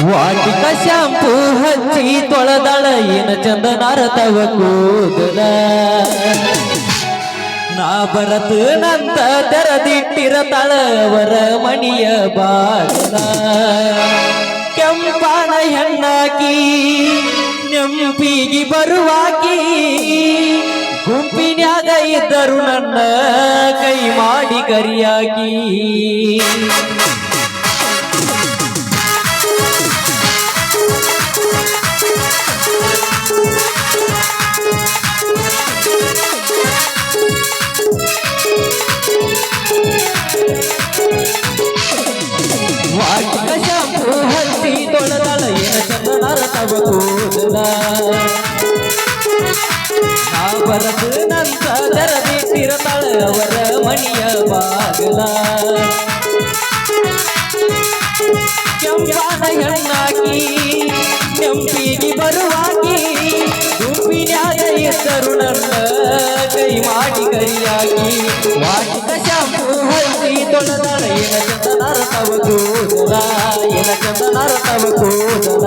ವಾಟಿಕ ಶಾಂಪೂ ಹಚ್ಚಿ ತೊಳೆದಳ ಏನ ಚಂದನಾರ ತವ ಕೂದಲ ನಾ ಬರತ ನಂತ ತೆರದಿಟ್ಟಿರತಾಳ ಅವರ ಮಣಿಯ ಬಾಗಿಲ ಕೆಂಪಾನ ಹೆಣ್ಣಾಕಿ ನೆಂಪಿಗಿ ಬರುವಾಕಿ ಗುಂಪಿನ್ಯಾಗ ಇದ್ದರು ನನ್ನ ಕೈ ಮಾಡಿ ಕರಿಯಾಗಿ ಹಚ್ಚಿ ತೊಳೆದಳ ಏನ ಚಂದನಾರ ತವ ಕೂದಲ ನಾ ಬರದು ನಂತ ತೆರದಿಟ್ಟಿರತಾಳ ಅವರ ಮಣಿಯ ಬಾಗಲ ಕೆಂಪಾನ ಹೆಣ್ಣಾಕಿ ನೆಂಪಿಗೆ ಬರುವಾಕಿ ಗುಂಪಿನ್ಯಾಗ ಇದ್ದರು ನನ್ನ ಕೈ ಮಾಡಿ ಕರಿಯಾಗಿ ವಾಟಿಕ ಶಾಂಪೂ ಹಚ್ಚಿ ತೊಳೆದಳ ಏನ ಚಂದನಾರ ತವ ಕೂದಲ ಏನ ಚಂದನಾರ ತವ ಕೂದಲ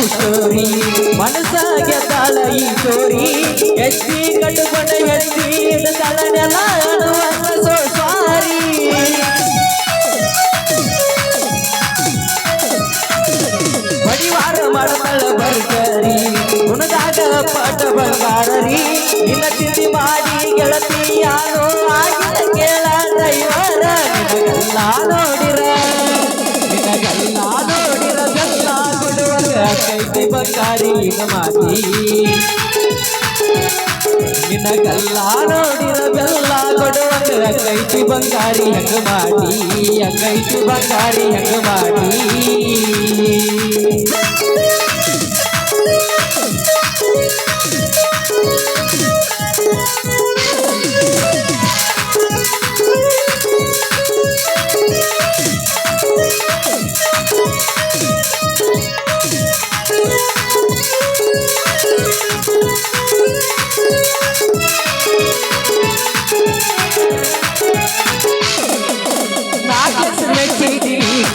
ಸ್ಟೋರಿ ಮನಸ್ಸಾಗೆ ತಾಳ ಈ ಚೋರಿ ಎತ್ತಿ ಕಟ್ಟುಕೊಂಡ ಎತ್ತಿ ತಳನೆಲ್ಲ ಅನ್ನುವಂತ ಸಾರಿ ಬಡಿವಾರ ಮಾಡಬಲ್ಲ ಬರ್ಕರಿ ಗುಣದಾಗ ಪಾಠ ಬಂಗಾರರಿ ನಿನ್ನ ತಿಂಡಿ ಮಾಡಿ ಗೆಳತಿ ಯಾರೋ ಆಗಿಲ್ಲ ಕೇಳ ದೈವರ ನಿನಗೆಲ್ಲ ನೋಡಿರ ನಿನಗೆಲ್ಲ ನೋಡಿರ ಬೆಲ್ಲ ಕೊಡುವಾಗ ಕೈಗೆ ಬಂಗಾರಿ ಈಗ ಮಾತಿ ನಿನಗೆಲ್ಲ ನೋಡಿರ ಬೆಲ್ಲ ಕೊಡುವಾಗ ಕೈಗೆ ಬಂಗಾರಿ ಹೆಂಗ ಮಾಡಿ ಕೈಗೆ ಬಂಗಾರಿ ಹೆಂಗ ಮಾಡಿ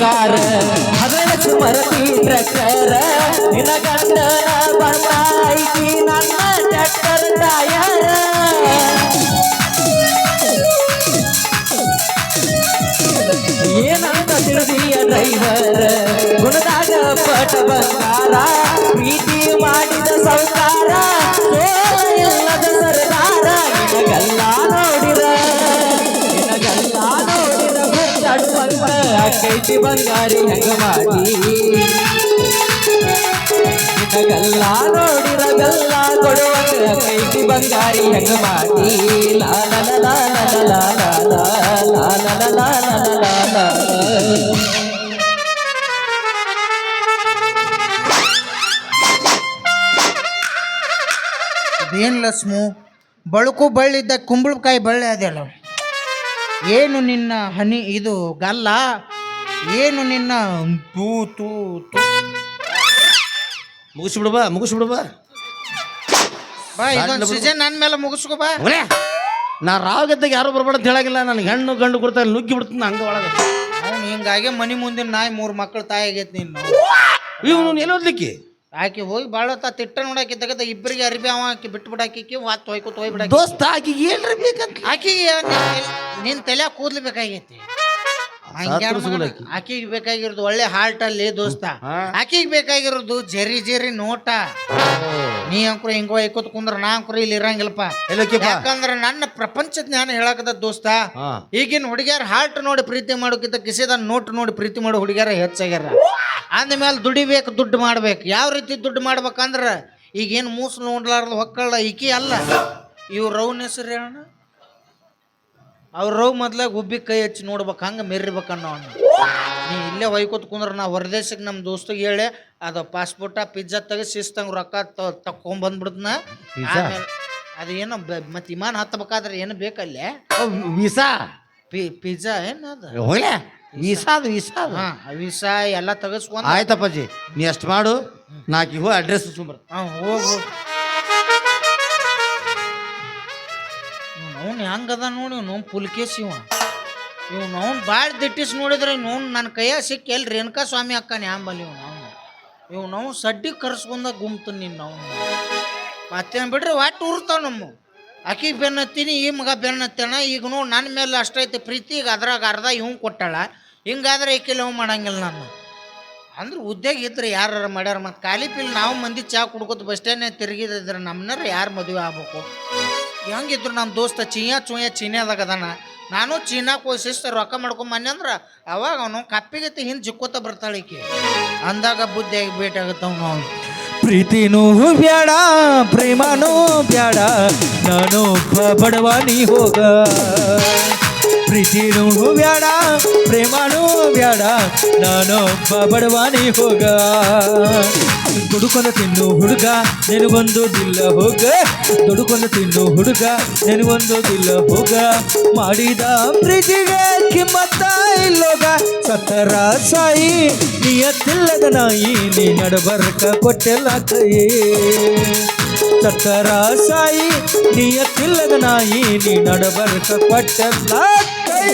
ಕಾರ ಹಗಲಸು ಮರತಿ ಟ್ರ್ಯಾಕ್ಟರ್ ನಿನ್ನ ಗಂಡನ ಬಂದಾಯ್ತಿ ನನ್ನ ಟ್ರ್ಯಾಕ್ಟರ್ ಟಯರ ಏನಂತ ತಿಳಿದಿಯ ಡ್ರೈವರ್ ಗುಣದಾಗ ಪಟ ಬಂಗಾರ ಪ್ರೀತಿ ಮಾಡಿದ ಸೌಕಾರ ಇಲ್ಲದ ಸರ್ದಾರ ನಿನಗೆಲ್ಲ ನೋಡಿರ ನಿನಗೆಲ್ಲ ನೋಡಿರ ಗುದ್ದಾಡುವಂತ ಕೈತಿ ಬಂಗಾರಿ ಹೆಂಗ ಮಾಡಿ ನಿನಗೆಲ್ಲ ನೋಡಿರ ಬೆಲ್ಲ ಕೊಡುವಂತ ಕೈತಿ ಬಂಗಾರಿ ಹೆಂಗ ಮಾಡಿ ಲಾ ಲಾ ಲಾ ಲಾ ಲಾ ಲಾ ಲಾ ಲಾ ಲಾ ಲಾ ಲಾ. ಇದೇನು ಲಸ್ಮು ಬಳುಕು ಬಳ್ಳಿದ್ದ ಕುಂಬಳಕಾಯಿ ಬಳ್ಳಿ ಅದೆಲ್ಲ ಏನು ನಿನ್ನ ಹನಿ ಇದು ಗಲ್ಲ ಏನು ನಿನ್ನ ತೂ ತೂ ತೂ ಮುಗಿಸ್ಬಿಡು ಬಾ ಬಾ ಇದೊಂದು ಸೀಸನ್ ನನ್ನ ಮೇಲೆ ಮುಗಿಸ್ಕೋ ಬಾ ನಾ ರಾಗದಾಗ ಯಾರು ಬರ್ಬೇಡ ಅಂತ ಹೇಳಾಗಿಲ್ಲ. ನನಗೆ ಹೆಣ್ಣು ಗಂಡು ಕೊಡ್ತಾರೆ ನುಗ್ಗಿ ಬಿಡ್ತೀನಿ ಹಂಗ ಒಳಗೆ. ಅವ್ನು ಹಿಂಗಾಗಿ ಮನೆ ಮುಂದಿನ ನಾಯಿ 3 ಮಕ್ಕಳು ತಾಯಿ ಆಗೈತಿ ನೀನು. ಇವನು ಎಲ್ಲೋದ್ಲಿಕ್ಕೆ ಆಕಿ ಹೋಗಿ ಭಾಳ ತಿಟ್ಟ ನೋಡಾಕಿ ತೆಗದ ಇಬ್ಬರಿಗೆ ಅರಿಬಿ ಅವ ಆಕಿ ಬಿಟ್ಟು ಬಿಡಾಕಿ ವಾತ್ ತೊಯ್ಕೊತ ಹೋಗ್ಬಿಡಾಕಿ. ದೋಸ್ತ ಆಕಿಗೆ ಏನ್ರಿ ಬೇಕಂತ ಆಕಿಗೆ ನಿನ್ ತಲೆ ಕೂದ್ಲಿಬೇಕಾಗೈತಿ. ಆಕಿಗೆ ಬೇಕಾಗಿರೋದು ಒಳ್ಳೆ ಹಾಲ್ಟ್ ಅಲ್ಲಿ ದೋಸ್ತ. ಆಕಿಗೆ ಬೇಕಾಗಿರೋದು ಜರಿ ಜರಿ ನೋಟ. ನೀ ಅಂಕರು ಹಿಂಗ ಐಕೋತ್ ಕುಂದ್ರ ನಾ ಅಂಕರು ಇಲ್ಲಿ ಇರಂಗಿಲ್ಲಪ್ಪ. ಯಾಕಂದ್ರ ನನ್ನ ಪ್ರಪಂಚ ಜ್ಞಾನ ಹೇಳಕದ ದೋಸ್ತ. ಈಗಿನ ಹುಡುಗ್ಯಾರ ಹಾಲ್ಟ್ ನೋಡಿ ಪ್ರೀತಿ ಮಾಡೋಕ್ಕಿಂತ ಕಿಸೆದ ನೋಟ್ ನೋಡಿ ಪ್ರೀತಿ ಮಾಡೋ ಹುಡುಗ್ಯಾರ ಹೆಚ್ಚಾಗ್ಯಾರ. ಅಂದ್ಮೇಲೆ ದುಡಿಬೇಕು, ದುಡ್ಡು ಮಾಡ್ಬೇಕು. ಯಾವ ರೀತಿ ದುಡ್ಡು ಮಾಡ್ಬೇಕಂದ್ರ ಈಗೇನು ಮೂಸು ನೋಡ್ಲಾರ್ದು ಹೊಕ್ಕಳ್ಳ ಈಕಿ ಅಲ್ಲ. ಇವ್ ರೌನ್ ಹೆಸರು ಹೇಳೋಣ. ಅವ್ರ ರವ್ ಮೊದ್ಲಾಗ ಉಬ್ಬಿ ಕೈ ಹಚ್ಚಿ ನೋಡ್ಬೇಕು, ಹಂಗೆ ಮೆರಿಬೇಕನ್ನೋ. ನೀ ಇಲ್ಲೇ ಹೊಯ್ಕೋತ್ ಕುಂದ್ರ ನಾ ಹೊರದೇಶಕ್ಕೆ ನಮ್ಮ ದೋಸ್ತಿಗೆ ಹೇಳಿ ಅದು ಪಾಸ್ಪೋರ್ಟ ಪಿಜ್ಜಾ ತೆಗೆದು ಶಿಸ್ತಂಗೆ ರೊಕ್ಕ ತಕೊಂಬಂದ್ಬಿಡ್ತನ. ಆಮೇಲೆ ಅದು ಏನೋ ಮತ್ತೆ ವಿಮಾನ ಹತ್ತಬೇಕಾದ್ರೆ ಏನು ಬೇಕಲ್ಲೇ ವೀಸಾ ಪಿಜ್ಜಾ ಏನದು ವೀಸಾ ವೀಸಾ ಎಲ್ಲ ತೆಗೆಸ್ಕೊಂಡು. ಆಯ್ತಪ್ಪಾಜಿ ನೀ ಅಷ್ಟು ಮಾಡು. ನಾಕಿ ಹೋ ಅಡ್ರೆಸ್ ಸುಂಬರ್ ಹೋಗು. ಅವ್ನು ಹೆಂಗದ ನೋಡಿ ಇವ್ನು ಪುಲ್ಕೇಶ್ ಇವ್ನು ಅವ್ನು ಭಾಳ ದಿಟ್ಟಿಸ್ ನೋಡಿದ್ರೆ ಇವ್ನು ನನ್ನ ಕೈಯಾಗ ಸಿಕ್ಕಿ ಎಲ್ಲಿ ರೇಣುಕಾ ಸ್ವಾಮಿ ಅಕ್ಕನ ಯಾಂಬಲ್ಲಿ ಇವ್ನು ಸಡ್ಡಿ ಕರ್ಸ್ಕೊಂಡ ಗುಮ್ತಾನೆ ನಿನ್ನ ಅವನು. ಮತ್ತೇನು ಬಿಡ್ರಿ ಒಟ್ಟು ಉರ್ತಾವ ನಮ್ಮ. ಆಕಿಗೆ ಬೆನ್ನತ್ತೀನಿ, ಈ ಮಗ ಬೆನ್ನತ್ತೇಣ. ಈಗ ನೋಡಿ ನನ್ನ ಮೇಲೆ ಅಷ್ಟೈತೆ ಪ್ರೀತಿ, ಈಗ ಅದ್ರಾಗ ಅರ್ಧ ಇವ್ ಕೊಟ್ಟಾಳ. ಹಿಂಗಾದ್ರೆ ಈಕೆ ಲವ್ ಮಾಡಂಗಿಲ್ಲ ನಾನು ಅಂದ್ರೆ ಉದ್ಯೋಗ ಇದ್ರೆ ಯಾರು ಮಾಡ್ಯಾರ. ಮತ್ತು ಖಾಲಿ ಪಿಲ್ ನಾವು ಮಂದಿ ಚಾ ಕುಡ್ಕೋತ ಬಸ್ ಸ್ಟ್ಯಾಂಡ್ನಾಗ ತಿರುಗಿದ್ರೆ ನಮ್ಮನ್ನಾರ ಯಾರು ಮದುವೆ ಆಗ್ಬೇಕು. ಹೆಂಗಿದ್ರು ನಮ್ಮ ದೋಸ್ತ ಚೀನ್ಯಾದಾಗ ಅದಾನ. ನಾನು ಚೀನಾಕ್ಕೆ ಹೋಗಿ ಶಿಸ್ತ ರೊಕ್ಕ ಮಾಡ್ಕೊಂಬನ್ನಿ ಅಂದ್ರೆ ಅವಾಗ ಅವನು ಕಪ್ಪಿಗತಿ ಹಿಂದೆ ಜಿಕ್ಕೋತ ಬರ್ತಾಳೆ ಈಕೆ. ಅಂದಾಗ ಬುದ್ಧಿಯಾಗಿ ಭೇಟಿ ಆಗುತ್ತವ್ ನಾವು. ಪ್ರೀತಿನೂ ಬ್ಯಾಡ ಪ್ರೇಮನೂ ಬ್ಯಾಡ ನಾನು ಬಡವ ನೀ ಹೋಗ. ಪ್ರೀತಿನೂ ಬ್ಯಾಡ ಪ್ರೇಮನೂ ಬ್ಯಾಡ ನಾನು ಬಡವ ನೀ ಹೋಗ. ದುಡುಕೊಂಡು ತಿನ್ನು ಹುಡುಗ ನೆನಗೊಂದು ದಿಲ್ಲ ಹೋಗ. ದುಡುಕೊಂಡು ತಿನ್ನು ಹುಡುಗ ನೆನಗೊಂದು ದಿಲ್ಲ ಹೋಗ. ಮಾಡಿದ ಪ್ರೀತಿಗೆ ಕಿಮ್ಮತ್ತ ಇಲ್ಲೋಗ. ಸತ್ತರ ಸಾಯಿ ನಿಯತ್ತಿಲ್ಲದ ನಾಯಿ ನೀ ನಡಬರ್ಕ ಕೊಟ್ಟೆಲ್ಲ ಕೈ. ಸತ್ತರ ಸಾಯಿ ನಿಯತ್ತಿಲ್ಲದ ನಾಯಿ ನೀ ನಡಬರ್ಕ ಕೊಟ್ಟೆಲ್ಲ ಕೈ.